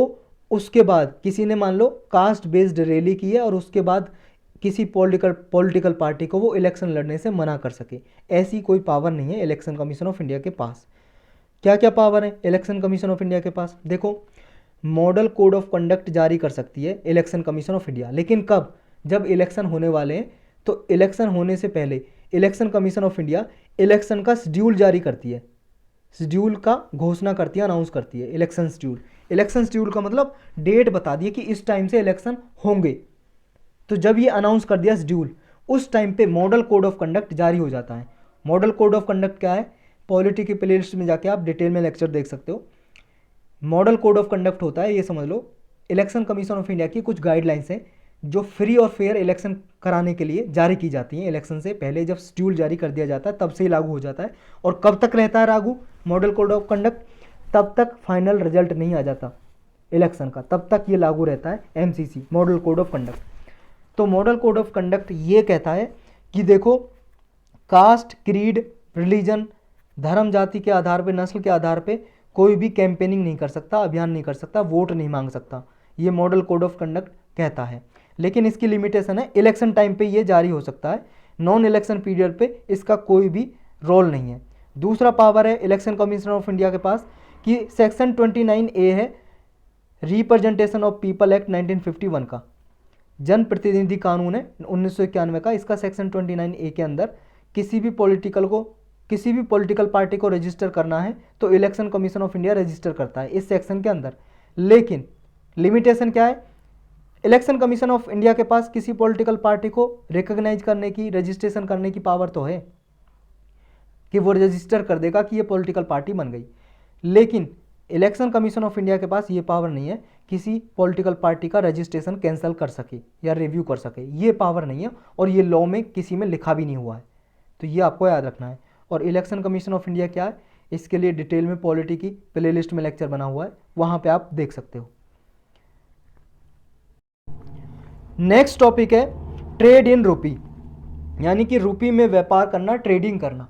[SPEAKER 1] उसके बाद किसी ने मान लो कास्ट बेस्ड रैली की है और उसके बाद किसी पॉलिटिकल पार्टी को वो इलेक्शन लड़ने से मना कर सके, ऐसी कोई पावर नहीं है इलेक्शन कमीशन ऑफ इंडिया के पास। क्या क्या पावर है इलेक्शन कमीशन ऑफ इंडिया के पास? देखो, मॉडल कोड ऑफ कंडक्ट जारी कर सकती है इलेक्शन कमीशन ऑफ इंडिया, लेकिन कब? जब इलेक्शन होने वाले हैं। तो इलेक्शन होने से पहले election commission of India election का शेड्यूल जारी करती है, शेड्यूल का घोषणा करती है, अनाउंस करती है इलेक्शन शेड्यूल। इलेक्शन शेड्यूल का मतलब डेट बता दी कि इस टाइम से इलेक्शन होंगे। तो जब ये अनाउंस कर दिया शेड्यूल, उस टाइम पे मॉडल कोड ऑफ कंडक्ट जारी हो जाता है। मॉडल कोड ऑफ कंडक्ट क्या है? पॉलिटी की प्लेलिस्ट में जाके आप डिटेल में लेक्चर देख सकते हो। मॉडल कोड ऑफ कंडक्ट होता है, ये समझ लो, इलेक्शन कमीशन ऑफ इंडिया की कुछ गाइडलाइंस हैं जो फ्री और फेयर इलेक्शन कराने के लिए जारी की जाती हैं। इलेक्शन से पहले जब शेड्यूल जारी कर दिया जाता है तब से ही लागू हो जाता है। और कब तक रहता है लागू मॉडल कोड ऑफ कंडक्ट? तब तक फाइनल रिजल्ट नहीं आ जाता इलेक्शन का, तब तक ये लागू रहता है MCC, model code of conduct. तो मॉडल कोड ऑफ कंडक्ट ये कहता है कि देखो, कास्ट, क्रीड, रिलीजन, धर्म, जाति के आधार पे, नस्ल के आधार पे कोई भी कैंपेनिंग नहीं कर सकता, अभियान नहीं कर सकता, वोट नहीं मांग सकता, ये मॉडल कोड ऑफ कंडक्ट कहता है। लेकिन इसकी लिमिटेशन है, इलेक्शन टाइम पे ये जारी हो सकता है, नॉन इलेक्शन पीरियड पे इसका कोई भी रोल नहीं है। दूसरा पावर है इलेक्शन कमीशन ऑफ इंडिया के पास कि सेक्शन 29A है रिप्रेजेंटेशन ऑफ पीपल एक्ट 1951 का, जन प्रतिनिधि कानून है 1991 का। इसका सेक्शन 29A के अंदर किसी भी पॉलिटिकल पार्टी को रजिस्टर करना है तो election commission of India register करता है इस सेक्शन के अंदर। लेकिन लिमिटेशन क्या है? इलेक्शन कमीशन ऑफ इंडिया के पास किसी पॉलिटिकल पार्टी को रिकॉग्नाइज करने की, रजिस्ट्रेशन करने की पावर तो है कि वो रजिस्टर कर देगा कि ये पॉलिटिकल पार्टी बन गई, लेकिन इलेक्शन कमीशन ऑफ इंडिया के पास ये पावर नहीं है किसी पॉलिटिकल पार्टी का रजिस्ट्रेशन कैंसिल कर सके या रिव्यू कर सके, ये पावर नहीं है और ये लॉ में किसी में लिखा भी नहीं हुआ है, तो ये आपको याद रखना है। और इलेक्शन कमीशन ऑफ इंडिया क्या है, इसके लिए डिटेल में पॉलिटी की प्लेलिस्ट में लेक्चर बना हुआ है, वहाँ पे आप देख सकते हो। नेक्स्ट टॉपिक है ट्रेड इन रूपी, यानी कि रूपी में व्यापार करना, ट्रेडिंग करना।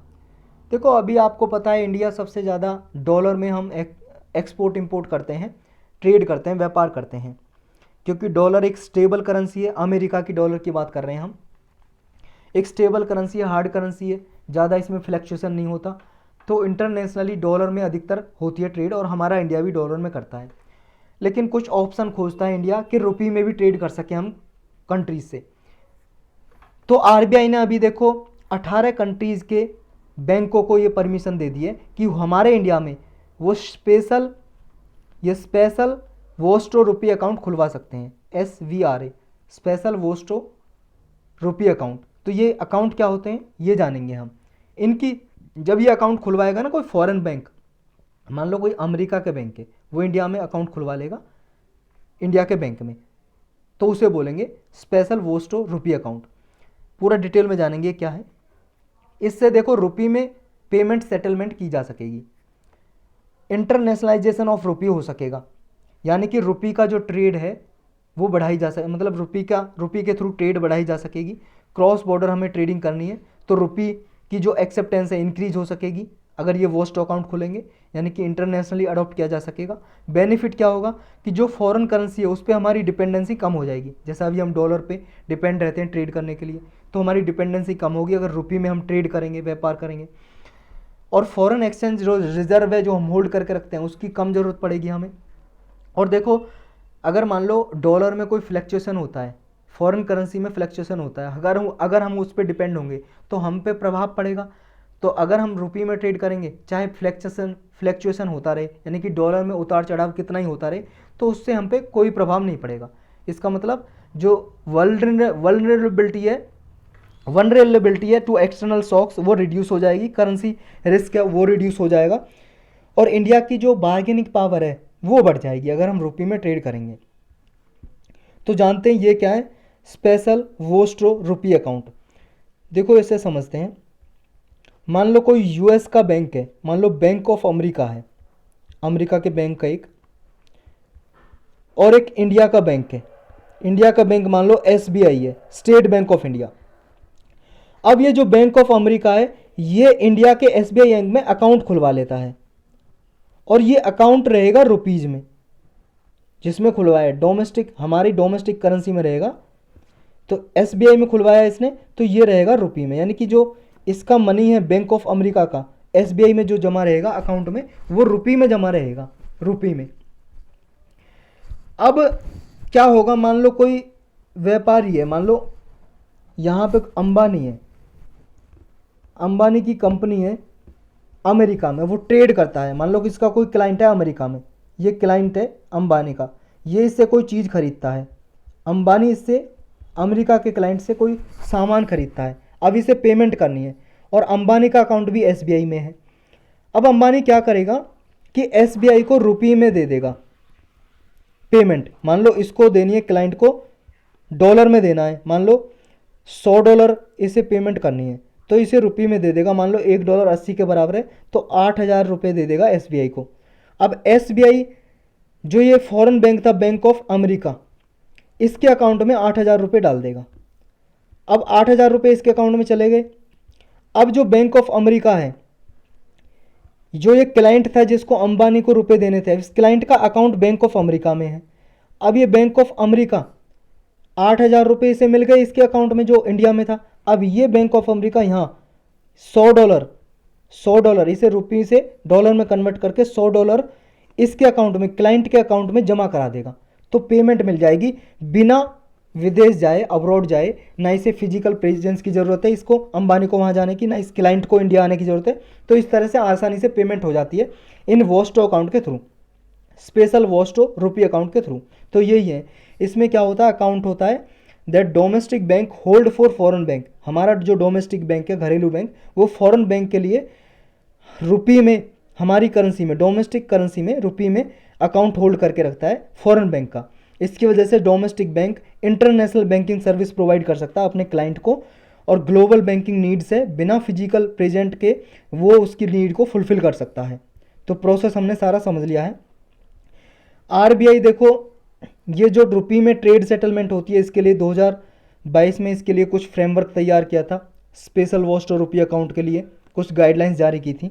[SPEAKER 1] देखो अभी आपको पता है इंडिया सबसे ज़्यादा डॉलर में हम एक्सपोर्ट इंपोर्ट करते हैं, ट्रेड करते हैं, व्यापार करते हैं, क्योंकि डॉलर एक स्टेबल करेंसी है। अमेरिका की डॉलर की बात कर रहे हैं हम, एक स्टेबल करेंसी है, हार्ड करेंसी है, ज़्यादा इसमें फ्लैक्चुएशन नहीं होता, तो इंटरनेशनली डॉलर में अधिकतर होती है ट्रेड, और हमारा इंडिया भी डॉलर में करता है। लेकिन कुछ ऑप्शन खोजता है इंडिया कि रुपये में भी ट्रेड कर सकें हम कंट्रीज से। तो आरबीआई ने अभी देखो 18 कंट्रीज़ के बैंकों को ये परमिशन दे दी है कि हमारे इंडिया में वो स्पेशल वोस्टो रुपी अकाउंट खुलवा सकते हैं, SVRA, स्पेशल वोस्टो रुपी अकाउंट। तो ये अकाउंट क्या होते हैं ये जानेंगे हम। इनकी जब ये अकाउंट खुलवाएगा ना कोई फॉरेन बैंक, मान लो कोई अमेरिका के बैंक है, वो इंडिया में अकाउंट खुलवा लेगा इंडिया के बैंक में, तो उसे बोलेंगे स्पेशल वोस्टो रुपी अकाउंट। पूरा डिटेल में जानेंगे क्या है। इससे देखो रुपी में पेमेंट सेटलमेंट की जा सकेगी, इंटरनेशनलाइजेशन ऑफ रुपी हो सकेगा, यानी कि रुपी का जो ट्रेड है वो बढ़ाई जा सके, मतलब रुपी के थ्रू ट्रेड बढ़ाई जा सकेगी। क्रॉस बॉर्डर हमें ट्रेडिंग करनी है तो रुपी की जो एक्सेप्टेंस है इंक्रीज हो सकेगी अगर ये वोस्ट अकाउंट खुलेंगे, यानी कि इंटरनेशनली अडॉप्ट किया जा सकेगा। बेनिफिट क्या होगा कि जो फॉरेन करेंसी है उस पर हमारी डिपेंडेंसी कम हो जाएगी। जैसा अभी हम डॉलर पे डिपेंड रहते हैं ट्रेड करने के लिए, तो हमारी डिपेंडेंसी कम होगी अगर रुपी में हम ट्रेड करेंगे, व्यापार करेंगे। और फॉरेन एक्सचेंज जो रिजर्व है जो हम होल्ड करके रखते हैं उसकी कम ज़रूरत पड़ेगी हमें। और देखो अगर मान लो डॉलर में कोई फ्लैक्चुएशन होता है, फॉरेन करेंसी में फ्लैक्चुएशन होता है, अगर हम उस पर डिपेंड होंगे तो हम पे प्रभाव पड़ेगा। तो अगर हम रुपये में ट्रेड करेंगे चाहे फ्लैक्चुएशन होता रहे, यानी कि डॉलर में उतार चढ़ाव कितना ही होता रहे, तो उससे हम पे कोई प्रभाव नहीं पड़ेगा। इसका मतलब जो वनरेलेबिलिटी है टू एक्सटर्नल शॉक्स वो रिड्यूस हो जाएगी, करेंसी रिस्क है वो रिड्यूस हो जाएगा, और इंडिया की जो बार्गेनिंग पावर है वो बढ़ जाएगी अगर हम रुपये में ट्रेड करेंगे। तो जानते हैं ये क्या है, स्पेशल वोस्ट्रो रुपी अकाउंट। देखो इसे समझते हैं। मान लो कोई यूएस का बैंक है, मान लो बैंक ऑफ अमेरिका है, अमेरिका के बैंक का एक, और एक इंडिया का बैंक है, इंडिया का बैंक मान लो SBI है, स्टेट बैंक ऑफ इंडिया। अब ये जो बैंक ऑफ अमेरिका है ये इंडिया के SBI बैंक में अकाउंट खुलवा लेता है, और ये अकाउंट रहेगा रुपीज़ में, जिसमें खुलवाया डोमेस्टिक, हमारी डोमेस्टिक करेंसी में रहेगा। तो SBI में खुलवाया इसने तो ये रहेगा रुपये में, यानी कि जो इसका मनी है बैंक ऑफ अमेरिका का SBI में जो जमा रहेगा अकाउंट में वो रुपये में जमा रहेगा, रुपये में। अब क्या होगा, मान लो कोई व्यापारी है, मान लो यहाँ पे अंबानी है, अंबानी की कंपनी है अमेरिका में, वो ट्रेड करता है, मान लो कि इसका कोई क्लाइंट है अमेरिका में, ये क्लाइंट है अंबानी का, ये इससे कोई चीज़ खरीदता है, अंबानी इससे अमेरिका के क्लाइंट से कोई सामान खरीदता है, अब इसे पेमेंट करनी है, और अंबानी का अकाउंट भी SBI में है। अब अंबानी क्या करेगा कि SBI को रुपये में दे देगा पेमेंट। मान लो इसको देनी है क्लाइंट को, डॉलर में देना है, मान लो $100 इसे पेमेंट करनी है, तो इसे रुपये में दे देगा। मान लो $1.80 के बराबर है, तो 8,000 रुपये दे देगा SBI को। अब SBI जो ये फॉरेन बैंक था, बैंक ऑफ अमेरिका, इसके अकाउंट में 8,000 रुपये डाल देगा। अब 8,000 रुपये इसके अकाउंट में चले गए। अब जो बैंक ऑफ अमेरिका है, जो ये क्लाइंट था जिसको अंबानी को रुपए देने थे, इस क्लाइंट का अकाउंट बैंक ऑफ अमेरिका में है। अब ये बैंक ऑफ अमेरिका 8,000 रुपये इसे मिल गए इसके अकाउंट में जो इंडिया में था। अब ये बैंक ऑफ अमेरिका यहाँ $100 इसे रुपये से डॉलर में कन्वर्ट करके $100 इसके अकाउंट में, क्लाइंट के अकाउंट में जमा करा देगा, तो पेमेंट मिल जाएगी बिना विदेश जाए, अब्रॉड जाए, ना इसे फिजिकल प्रेजेंस की ज़रूरत है इसको, अंबानी को वहाँ जाने की, ना इस क्लाइंट को इंडिया आने की ज़रूरत है। तो इस तरह से आसानी से पेमेंट हो जाती है इन वोस्टो अकाउंट के थ्रू। स्पेशल वॉस्टो रुपी अकाउंट के थ्रू। तो यही है, इसमें क्या होता है, अकाउंट होता है that domestic bank hold for foreign bank. हमारा जो डोमेस्टिक बैंक है, घरेलू बैंक, वो फॉरेन बैंक के लिए रुपये में, हमारी करेंसी में, डोमेस्टिक करेंसी में, रुपये में अकाउंट होल्ड करके रखता है फॉरेन बैंक का। इसकी वजह से domestic bank international banking service provide कर सकता है अपने क्लाइंट को, और ग्लोबल बैंकिंग नीड से बिना फिजिकल प्रेजेंट के वो उसकी नीड को फुलफिल कर सकता है। तो प्रोसेस हमने सारा समझ लिया है। आरबीआई देखो, ये जो रुपये में ट्रेड सेटलमेंट होती है, इसके लिए 2022 में इसके लिए कुछ फ्रेमवर्क तैयार किया था, स्पेशल वॉस्टो रुपये अकाउंट के लिए कुछ गाइडलाइंस जारी की थी।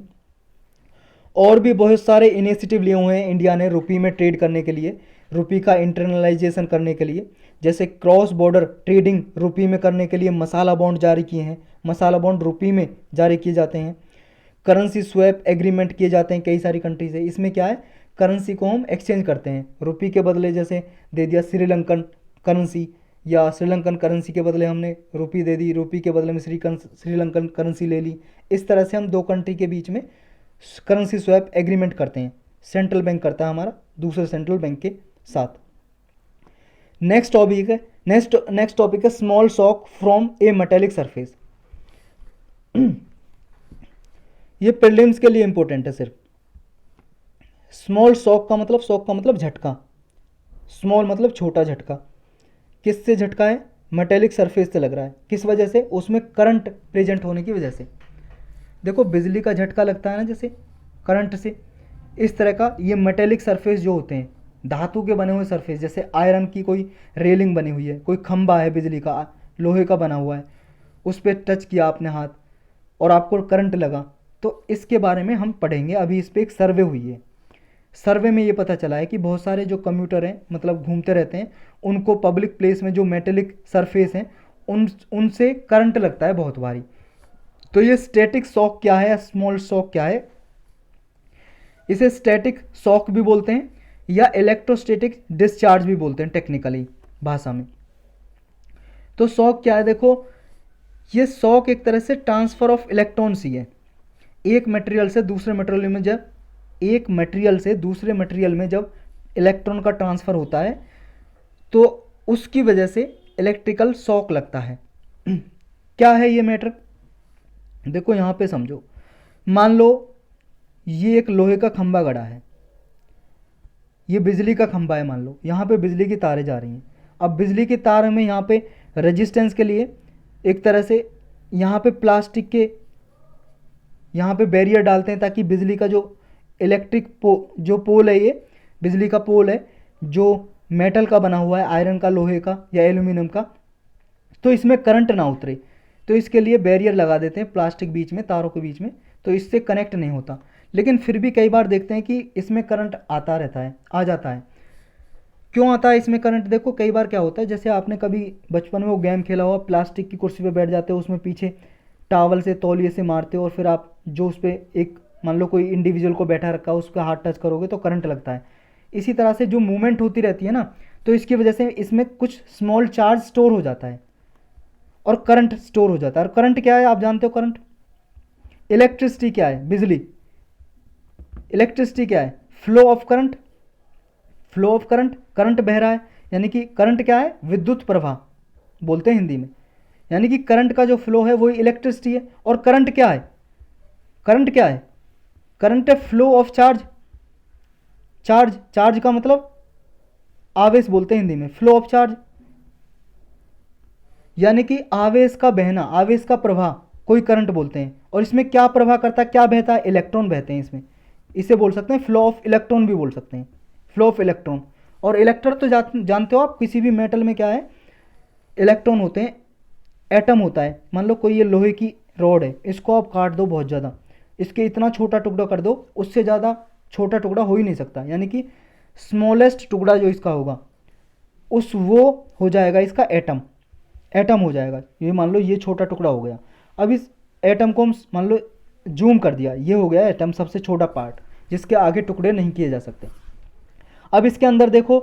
[SPEAKER 1] और भी बहुत सारे इनिशिएटिव लिए हुए हैं इंडिया ने रुपये में ट्रेड करने के लिए, रुपये का इंटरनलाइजेशन करने के लिए। जैसे क्रॉस बॉर्डर ट्रेडिंग रुपये में करने के लिए मसाला बॉन्ड जारी किए हैं, मसाला बॉन्ड रुपये में जारी किए जाते हैं। करेंसी स्वैप एग्रीमेंट किए जाते हैं कई सारी कंट्री से। इसमें क्या है, करेंसी को हम एक्सचेंज करते हैं, रुपये के बदले जैसे दे दिया श्रीलंकन करेंसी, या श्रीलंकन करेंसी के बदले हमने रुपये दे दी, रुपये के बदले में श्रीलंकन करेंसी ले ली। इस तरह से हम दो कंट्री के बीच में करेंसी स्वैप एग्रीमेंट करते हैं, सेंट्रल बैंक करता है हमारा दूसरे सेंट्रल बैंक के साथ। नेक्स्ट टॉपिक है small shock from A metallic surface. ये प्रीलिम्स के लिए इंपॉर्टेंट है सिर्फ। स्मॉल शॉक का मतलब झटका, स्मॉल मतलब छोटा झटका। किससे झटका है, मेटेलिक सरफेस से लग रहा है। किस वजह से, उसमें करंट प्रेजेंट होने की वजह से। देखो बिजली का झटका लगता है ना जैसे करंट से, इस तरह का ये मेटेलिक सरफेस जो होते हैं, धातु के बने हुए सरफेस, जैसे आयरन की कोई रेलिंग बनी हुई है, कोई खंबा है बिजली का लोहे का बना हुआ है, उस पर टच किया आपने हाथ और आपको करंट लगा, तो इसके बारे में हम पढ़ेंगे। अभी इस पर एक सर्वे हुई है, सर्वे में ये पता चला है कि बहुत सारे जो कंप्यूटर हैं, मतलब घूमते रहते हैं, उनको पब्लिक प्लेस में जो मेटेलिक सरफेस हैं उनसे करंट लगता है बहुत भारी। तो ये स्टैटिक शॉक क्या है, स्मॉल शॉक क्या है, इसे स्टैटिक शॉक भी बोलते हैं या इलेक्ट्रोस्टैटिक डिस्चार्ज भी बोलते हैं टेक्निकली भाषा में। तो शॉक क्या है, देखो ये शॉक एक तरह से ट्रांसफर ऑफ इलेक्ट्रॉन्स ही है। एक मटेरियल से दूसरे मटेरियल में जब इलेक्ट्रॉन का ट्रांसफ़र होता है तो उसकी वजह से इलेक्ट्रिकल शॉक लगता है। क्या है ये मैटर, देखो यहाँ पे समझो। मान लो ये एक लोहे का खंभा गड़ा है, ये बिजली का खंभा है, मान लो यहाँ पे बिजली की तारें जा रही हैं। अब बिजली की तार में यहाँ पे रेजिस्टेंस के लिए एक तरह से यहाँ पे प्लास्टिक के यहाँ पे बैरियर डालते हैं ताकि बिजली का जो जो पोल है, ये बिजली का पोल है जो मेटल का बना हुआ है, आयरन का, लोहे का या एल्यूमिनियम का, तो इसमें करंट ना उतरे, तो इसके लिए बैरियर लगा देते हैं प्लास्टिक बीच में, तारों के बीच में, तो इससे कनेक्ट नहीं होता। लेकिन फिर भी कई बार देखते हैं कि इसमें करंट आता रहता है, आ जाता है। क्यों आता है इसमें करंट, देखो कई बार क्या होता है, जैसे आपने कभी बचपन में वो गेम खेला हुआ, प्लास्टिक की कुर्सी पे बैठ जाते हो, उसमें पीछे टावल से तौलिए से मारते हो और फिर आप जो उस पर एक मान लो कोई इंडिविजुअल को बैठा रखा है उसका हाथ टच करोगे तो करंट लगता है। इसी तरह से जो मूवमेंट होती रहती है ना, तो इसकी वजह से इसमें कुछ स्मॉल चार्ज स्टोर हो जाता है और करंट स्टोर हो जाता है। और करंट क्या है आप जानते हो, करंट इलेक्ट्रिसिटी क्या है, बिजली, इलेक्ट्रिसिटी क्या है, फ्लो ऑफ करंट, करंट बह रहा है, यानी कि करंट क्या है, विद्युत प्रवाह बोलते हैं हिंदी में, यानी कि करंट का जो फ्लो है वही इलेक्ट्रिसिटी है। और करंट क्या है, करंट है फ्लो ऑफ चार्ज का मतलब आवेश बोलते हैं हिंदी में, फ्लो ऑफ चार्ज, यानी कि आवेश का बहना, आवेश का प्रवाह कोई करंट बोलते हैं। और इसमें क्या प्रवाह करता है, क्या बहता है, इलेक्ट्रॉन बहते हैं इसमें, इसे बोल सकते हैं फ्लो ऑफ इलेक्ट्रॉन भी बोल सकते हैं, फ्लो ऑफ इलेक्ट्रॉन। और इलेक्ट्रॉन तो जानते हो आप, किसी भी मेटल में क्या है, इलेक्ट्रॉन होते हैं, एटम होता है। मान लो कोई ये लोहे की रॉड है, इसको आप काट दो बहुत ज़्यादा, इसके इतना छोटा टुकड़ा कर दो, उससे ज़्यादा छोटा टुकड़ा हो ही नहीं सकता, यानी कि स्मॉलेस्ट टुकड़ा जो इसका होगा वो हो जाएगा इसका एटम हो जाएगा। ये मान लो ये छोटा टुकड़ा हो गया, अब इस एटम को मान लो जूम कर दिया, ये हो गया एटम, सबसे छोटा पार्ट जिसके आगे टुकड़े नहीं किए जा सकते। अब इसके अंदर देखो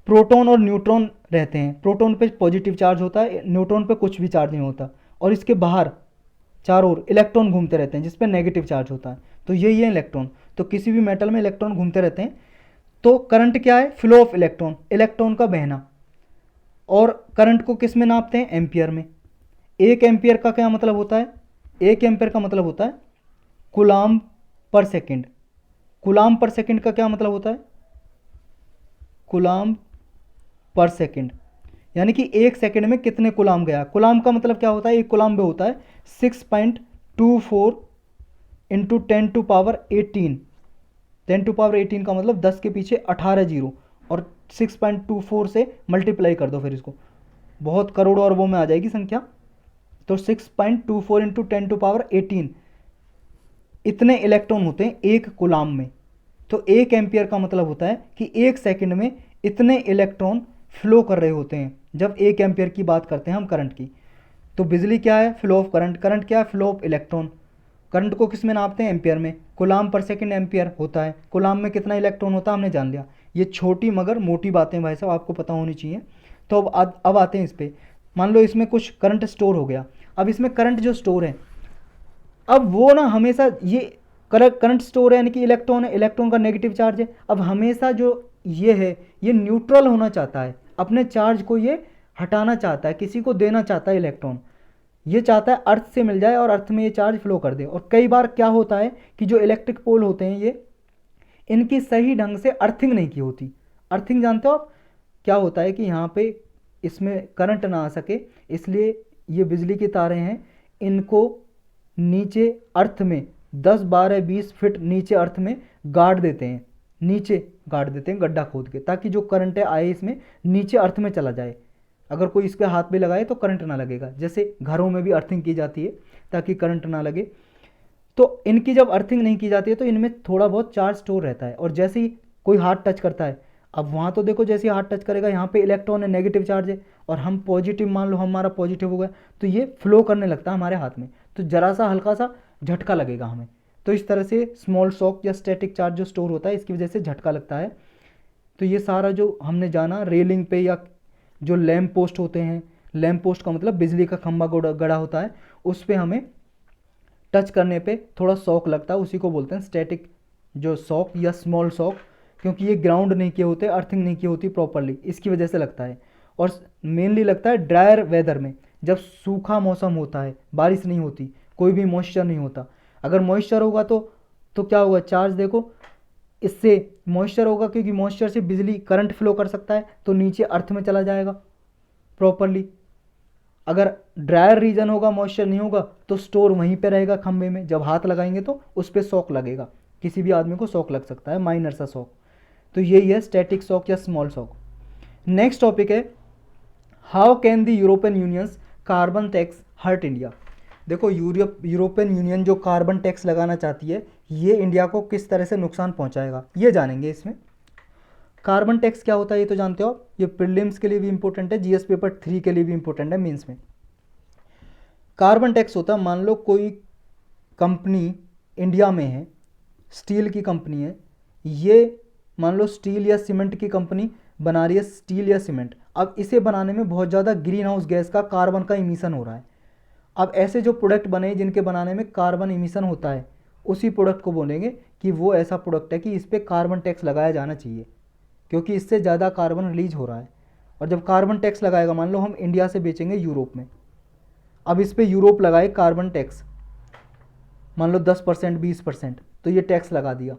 [SPEAKER 1] प्रोटॉन और न्यूट्रॉन रहते हैं, प्रोटॉन पे पॉजिटिव चार्ज होता है, न्यूट्रॉन पे कुछ भी चार्ज नहीं होता, और इसके बाहर चारों ओर इलेक्ट्रॉन घूमते रहते हैं जिस पे नेगेटिव चार्ज होता है। तो यही है इलेक्ट्रॉन। तो किसी भी मेटल में इलेक्ट्रॉन घूमते रहते हैं, तो करंट क्या है? फ्लो ऑफ इलेक्ट्रॉन, इलेक्ट्रॉन का बहना। और करंट को किस में नापते हैं? एम्पियर में। एक एम्पियर का क्या मतलब होता है? एक एम्पियर का मतलब होता है कूलाम्ब पर सेकंड। कूलाम्ब पर सेकंड का क्या मतलब होता है? कूलाम्ब पर सेकंड, यानी कि एक सेकंड में कितने कूलाम्ब गया। कूलाम्ब का मतलब क्या होता है? एक कूलाम्ब में होता है 6.24 इंटू 10⁻18। 10⁻18 का मतलब 10 के पीछे 18 जीरो, और 6.24 से मल्टीप्लाई कर दो फिर इसको, बहुत करोड़ों अरबों में आ जाएगी संख्या। तो 6.24 इंटू 10⁻18 इतने इलेक्ट्रॉन होते हैं एक कूलाम्ब में। तो एक एम्पियर का मतलब होता है कि एक सेकंड में इतने इलेक्ट्रॉन फ्लो कर रहे होते हैं, जब एक एम्पियर की बात करते हैं हम करंट की। तो बिजली क्या है? Flow of current. करंट क्या है? Flow of electron. करंट को किस में नापते हैं? एम्पियर में। कूलाम्ब पर सेकंड एम्पियर होता है। कूलाम्ब में कितना इलेक्ट्रॉन होता है हमने जान लिया। ये छोटी मगर मोटी बातें भाई साहब आपको पता होनी चाहिए। तो अब आते हैं इस पर। मान लो इसमें कुछ करंट स्टोर हो गया। अब इसमें करंट जो स्टोर है, अब वो ना हमेशा ये करंट स्टोर है, यानी कि इलेक्ट्रॉन है, इलेक्ट्रॉन का नेगेटिव चार्ज है। अब हमेशा जो ये है ये न्यूट्रल होना चाहता है, अपने चार्ज को ये हटाना चाहता है, किसी को देना चाहता है इलेक्ट्रॉन। ये चाहता है अर्थ से मिल जाए और अर्थ में ये चार्ज फ्लो कर दे। और कई बार क्या होता है कि जो इलेक्ट्रिक पोल होते हैं ये, इनकी सही ढंग से अर्थिंग नहीं की होती। अर्थिंग जानते हो आप? क्या होता है कि यहाँ पे इसमें करंट ना आ सके, इसलिए ये बिजली की तारें हैं, इनको नीचे अर्थ में 10, 12, 20 फीट नीचे अर्थ में गाड़ देते हैं, नीचे गाड़ देते हैं गड्ढा खोद के, ताकि जो करंट है आए इसमें नीचे अर्थ में चला जाए। अगर कोई इसके हाथ पे लगाए तो करंट ना लगेगा। जैसे घरों में भी अर्थिंग की जाती है ताकि करंट ना लगे। तो इनकी जब अर्थिंग नहीं की जाती है तो इनमें थोड़ा बहुत चार्ज स्टोर रहता है, और जैसे ही कोई हाथ टच करता है, अब वहाँ तो देखो जैसे ही हाथ टच करेगा यहाँ पे इलेक्ट्रॉन है, नेगेटिव चार्ज है, और हम पॉजिटिव, मान लो हमारा पॉजिटिव हो गया, तो ये फ्लो करने लगता है हमारे हाथ में, तो जरा सा हल्का सा झटका लगेगा हमें। तो इस तरह से स्मॉल शॉक या स्टैटिक चार्ज जो स्टोर होता है, इसकी वजह से झटका लगता है। तो ये सारा जो हमने जाना रेलिंग पे, या जो लैम्प पोस्ट होते हैं, लैम्प पोस्ट का मतलब बिजली का खंभा गड़ा होता है, उस पर हमें टच करने पे थोड़ा शॉक लगता है, उसी को बोलते हैं स्टैटिक जो शॉक या स्मॉल शॉक, क्योंकि ये ग्राउंड नहीं किए होते, अर्थिंग नहीं की होती प्रॉपरली, इसकी वजह से लगता है। और मेनली लगता है ड्रायर वेदर में, जब सूखा मौसम होता है, बारिश नहीं होती, कोई भी मॉइस्चर नहीं होता। अगर मॉइस्चर होगा तो क्या होगा? चार्ज देखो, इससे मॉइस्चर होगा, क्योंकि मॉइस्चर से बिजली करंट फ्लो कर सकता है, तो नीचे अर्थ में चला जाएगा प्रॉपरली। अगर ड्रायर रीजन होगा, मॉइस्चर नहीं होगा, तो स्टोर वहीं पे रहेगा खंभे में, जब हाथ लगाएंगे तो उस पर शॉक लगेगा, किसी भी आदमी को शॉक लग सकता है, माइनर सा शॉक। तो यही है स्टैटिक शॉक या स्मॉल शॉक। नेक्स्ट टॉपिक है, how can the European unions carbon tax hurt India. देखो यूरोपियन यूनियन जो कार्बन टैक्स लगाना चाहती है, ये इंडिया को किस तरह से नुकसान पहुंचाएगा, ये जानेंगे इसमें। कार्बन टैक्स क्या होता है ये तो जानते हो आप, ये प्रीलिम्स के लिए भी इंपॉर्टेंट है, जीएस पेपर 3 के लिए भी इंपॉर्टेंट है, मीन्स में। कार्बन टैक्स होता है, मान लो कोई कंपनी इंडिया में है, स्टील की कंपनी है, ये मान लो स्टील या सीमेंट की कंपनी बना रही है, स्टील या सीमेंट। अब इसे बनाने में बहुत ज़्यादा ग्रीन हाउस गैस का, कार्बन का इमिशन हो रहा है। अब ऐसे जो प्रोडक्ट बने जिनके बनाने में कार्बन इमिशन होता है, उसी प्रोडक्ट को बोलेंगे कि वो ऐसा प्रोडक्ट है कि इस पर कार्बन टैक्स लगाया जाना चाहिए, क्योंकि इससे ज़्यादा कार्बन रिलीज हो रहा है। और जब कार्बन टैक्स लगाएगा, मान लो हम इंडिया से बेचेंगे यूरोप में, अब इस पर यूरोप लगाए कार्बन टैक्स, मान लो 10%, 20%, तो ये टैक्स लगा दिया।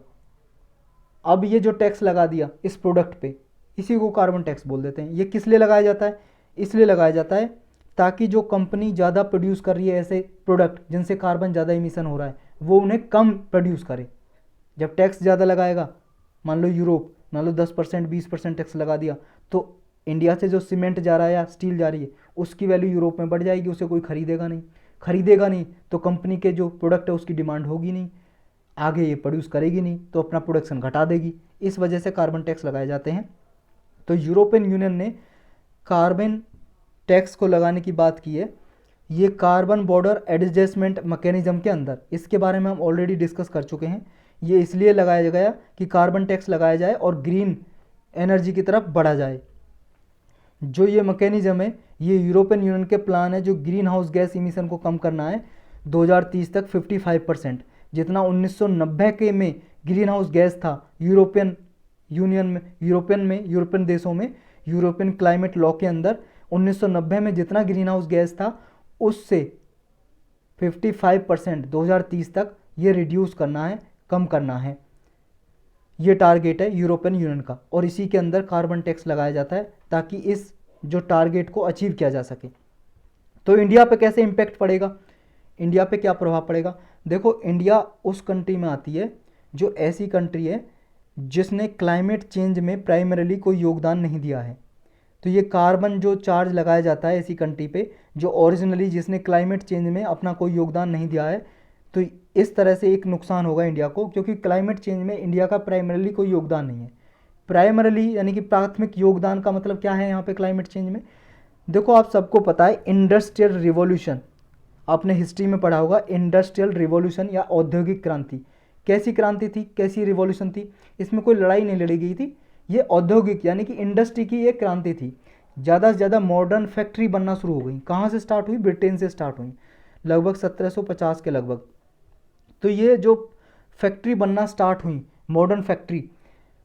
[SPEAKER 1] अब ये जो टैक्स लगा दिया इस प्रोडक्ट पे, इसी को कार्बन टैक्स बोल देते हैं। ये किस लिए लगाया जाता है? इसलिए लगाया जाता है ताकि जो कंपनी ज़्यादा प्रोड्यूस कर रही है ऐसे प्रोडक्ट जिनसे कार्बन ज़्यादा इमिशन हो रहा है, वो उन्हें कम प्रोड्यूस करे। जब टैक्स ज़्यादा लगाएगा, मान लो यूरोप, मान लो 10%, 20% टैक्स लगा दिया, तो इंडिया से जो सीमेंट जा रहा है या स्टील जा रही है, उसकी वैल्यू यूरोप में बढ़ जाएगी, उसे कोई खरीदेगा नहीं, तो कंपनी के जो प्रोडक्ट है उसकी डिमांड होगी नहीं, आगे ये प्रोड्यूस करेगी नहीं, तो अपना प्रोडक्शन घटा देगी। इस वजह से कार्बन टैक्स लगाए जाते हैं। तो यूरोपियन यूनियन ने कार्बन टैक्स को लगाने की बात की है, ये कार्बन बॉर्डर एडजस्टमेंट मैकेनिज्म के अंदर। इसके बारे में हम ऑलरेडी डिस्कस कर चुके हैं। ये इसलिए लगाया गया कि कार्बन टैक्स लगाया जाए और ग्रीन एनर्जी की तरफ बढ़ा जाए। जो ये मैकेनिज्म है, ये यूरोपियन यूनियन के प्लान है, जो ग्रीन हाउस गैस इमिशन को कम करना है 2030 तक 55%, जितना 1990 के में ग्रीन हाउस गैस था यूरोपियन यूनियन में, यूरोपियन देशों में यूरोपियन क्लाइमेट लॉ के अंदर 1990 में जितना ग्रीन हाउस गैस था उससे 55% 2030 तक ये रिड्यूस करना है, कम करना है। ये टारगेट है यूरोपियन यूनियन का, और इसी के अंदर कार्बन टैक्स लगाया जाता है ताकि इस जो टारगेट को अचीव किया जा सके। तो इंडिया पे कैसे इम्पैक्ट पड़ेगा, इंडिया पे क्या प्रभाव पड़ेगा? देखो, इंडिया उस कंट्री में आती है जो ऐसी कंट्री है जिसने क्लाइमेट चेंज में प्राइमरीली कोई योगदान नहीं दिया है। तो ये कार्बन जो चार्ज लगाया जाता है ऐसी कंट्री पे जो ओरिजिनली जिसने क्लाइमेट चेंज में अपना कोई योगदान नहीं दिया है, तो इस तरह से एक नुकसान होगा इंडिया को, क्योंकि क्लाइमेट चेंज में इंडिया का प्राइमरीली कोई योगदान नहीं है। प्राइमरीली यानी कि प्राथमिक योगदान का मतलब क्या है यहाँ पे क्लाइमेट चेंज में? देखो, आप सबको पता है इंडस्ट्रियल रिवॉल्यूशन, आपने हिस्ट्री में पढ़ा होगा, इंडस्ट्रियल रिवॉल्यूशन या औद्योगिक क्रांति। कैसी क्रांति थी, कैसी रिवॉल्यूशन थी? इसमें कोई लड़ाई नहीं लड़ी गई थी, ये औद्योगिक यानी कि इंडस्ट्री की एक क्रांति थी। ज़्यादा से ज़्यादा मॉडर्न फैक्ट्री बनना शुरू हो गई। कहाँ से स्टार्ट हुई? ब्रिटेन से स्टार्ट हुई, लगभग 1750 के लगभग। तो ये जो फैक्ट्री बनना स्टार्ट हुई, मॉडर्न फैक्ट्री,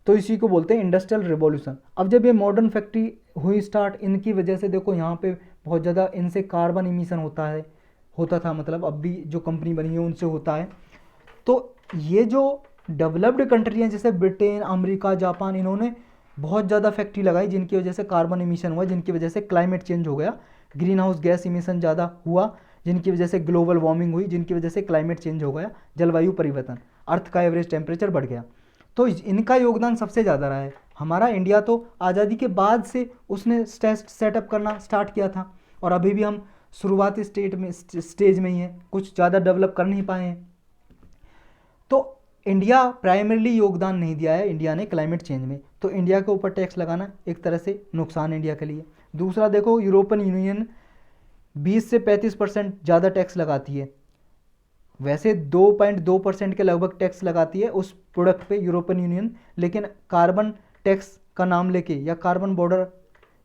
[SPEAKER 1] तो इसी को बोलते हैं इंडस्ट्रियल रिवॉल्यूशन। अब जब ये मॉडर्न फैक्ट्री हुई स्टार्ट, इनकी वजह से देखो यहाँ पे बहुत ज़्यादा इनसे कार्बन इमिशन होता था, मतलब अब भी जो कंपनी बनी है उनसे होता है। तो ये जो डेवलप्ड कंट्री हैं जैसे ब्रिटेन, अमेरिका, जापान, इन्होंने बहुत ज़्यादा फैक्ट्री लगाई जिनकी वजह से कार्बन इमिशन हुआ, जिनकी वजह से क्लाइमेट चेंज हो गया, ग्रीन हाउस गैस इमिशन ज़्यादा हुआ, जिनकी वजह से ग्लोबल वार्मिंग हुई, जिनकी वजह से क्लाइमेट चेंज हो गया, जलवायु परिवर्तन, अर्थ का एवरेज टेम्परेचर बढ़ गया। तो इनका योगदान सबसे ज़्यादा रहा है। हमारा इंडिया तो आज़ादी के बाद से उसने सेटअप करना स्टार्ट किया था, और अभी भी हम शुरुआती स्टेज में ही हैं, कुछ ज़्यादा डेवलप कर नहीं पाए हैं। तो इंडिया प्राइमरीली योगदान नहीं दिया है इंडिया ने क्लाइमेट चेंज में, तो इंडिया के ऊपर टैक्स लगाना एक तरह से नुकसान इंडिया के लिए। दूसरा देखो, यूरोपियन यूनियन 20 से 35% ज़्यादा टैक्स लगाती है। वैसे 2.2% के लगभग टैक्स लगाती है उस प्रोडक्ट पे यूरोपियन यूनियन, लेकिन कार्बन टैक्स का नाम लेके या कार्बन बॉर्डर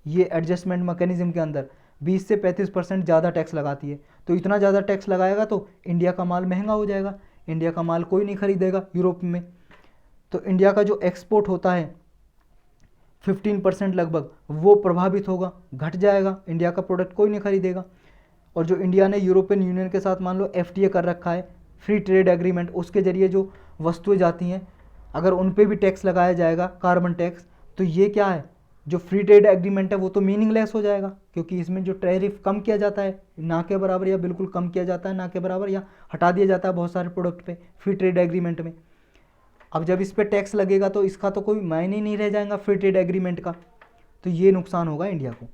[SPEAKER 1] ये एडजस्टमेंट मैकेनिज्म के अंदर 20 से 35% ज़्यादा टैक्स लगाती है। तो इतना ज़्यादा टैक्स लगाएगा तो इंडिया का माल महंगा हो जाएगा, इंडिया का माल कोई नहीं खरीदेगा यूरोप में। तो इंडिया का जो एक्सपोर्ट होता है 15% लगभग, वो प्रभावित होगा, घट जाएगा, इंडिया का प्रोडक्ट कोई नहीं खरीदेगा। और जो इंडिया ने यूरोपियन यूनियन के साथ मान लो FTA कर रखा है, फ्री ट्रेड एग्रीमेंट, उसके जरिए जो वस्तुएं जाती हैं अगर उन पे भी टैक्स लगाया जाएगा कार्बन टैक्स, तो ये क्या है, जो फ्री ट्रेड एग्रीमेंट है वो तो मीनिंगलेस हो जाएगा, क्योंकि इसमें जो टैरिफ कम किया जाता है ना के बराबर या बिल्कुल कम किया जाता है ना के बराबर या हटा दिया जाता है बहुत सारे प्रोडक्ट पे फ्री ट्रेड एग्रीमेंट में। अब जब इस पर टैक्स लगेगा तो इसका तो कोई मायने ही नहीं रह जाएगा फ्री ट्रेड एग्रीमेंट का, तो ये नुकसान होगा इंडिया को।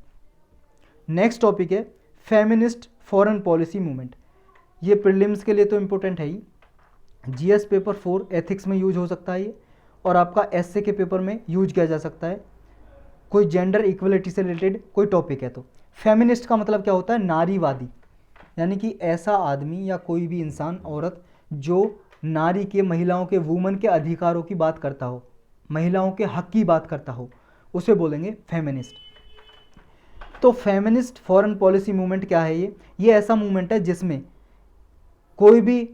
[SPEAKER 1] नेक्स्ट टॉपिक है फेमिनिस्ट फॉरेन पॉलिसी मूवमेंट। ये प्रीलिम्स के लिए तो इम्पोर्टेंट है ही, GS पेपर 4 एथिक्स में यूज हो सकता है ये, और आपका एसए के पेपर में यूज किया जा सकता है, कोई जेंडर इक्वलिटी से रिलेटेड कोई टॉपिक है। तो फेमिनिस्ट का मतलब क्या होता है? नारीवादी, यानी कि ऐसा आदमी या कोई भी इंसान, औरत, जो नारी के, महिलाओं के, वुमन के अधिकारों की बात करता हो, महिलाओं के हक की बात करता हो, उसे बोलेंगे फेमिनिस्ट। तो फेमिनिस्ट फॉरेन पॉलिसी मूवमेंट क्या है? ये ऐसा मूवमेंट है जिसमें कोई भी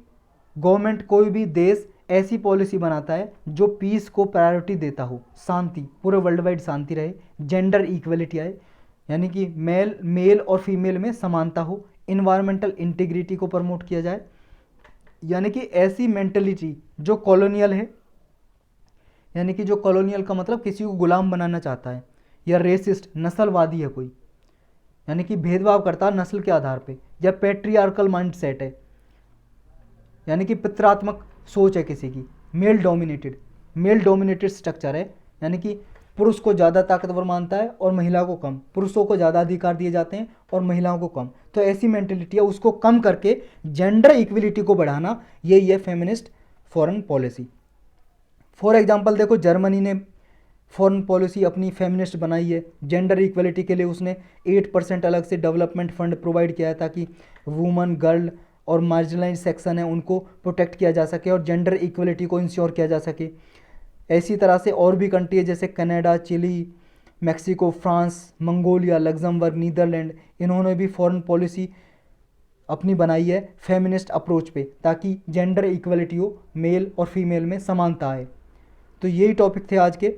[SPEAKER 1] गवर्नमेंट, कोई भी देश ऐसी पॉलिसी बनाता है जो पीस को प्रायोरिटी देता हो, शांति, पूरे वर्ल्ड वाइड शांति रहे, जेंडर इक्वलिटी आए, यानी कि मेल और फीमेल में समानता हो, इन्वायरमेंटल इंटीग्रिटी को प्रमोट किया जाए, यानी कि ऐसी मेंटलिटी जो कॉलोनियल है, यानी कि जो कॉलोनियल का मतलब किसी को गुलाम बनाना चाहता है, या रेसिस्ट, नस्लवादी है कोई, यानी कि भेदभाव करता है नस्ल के आधार पे, या पैट्रियार्कल माइंडसेट है, यानी कि पितरात्मक सोच है किसी की, मेल डोमिनेटेड स्ट्रक्चर है, यानी कि पुरुष को ज़्यादा ताकतवर मानता है और महिला को कम, पुरुषों को ज़्यादा अधिकार दिए जाते हैं और महिलाओं को कम। तो ऐसी मेंटेलिटी है, उसको कम करके जेंडर इक्वलिटी को बढ़ाना, यही है feminist foreign policy. For example देखो, जर्मनी ने फॉरेन पॉलिसी अपनी फेमिनिस्ट बनाई है, जेंडर इक्वलिटी के लिए उसने 8% अलग से डेवलपमेंट फंड प्रोवाइड किया है ताकि वुमन, गर्ल और मार्जिनलाइज सेक्शन है उनको प्रोटेक्ट किया जा सके और जेंडर इक्वलिटी को इंश्योर किया जा सके। ऐसी तरह से और भी कंट्री है जैसे Canada, Chile, Mexico, France, Mongolia, Luxembourg, Netherland, इन्होंने भी फॉरेन पॉलिसी अपनी बनाई है फेमिनिस्ट अप्रोच पे, ताकि जेंडर इक्वलिटी हो, मेल और फीमेल में समानता आए। तो यही टॉपिक थे आज के।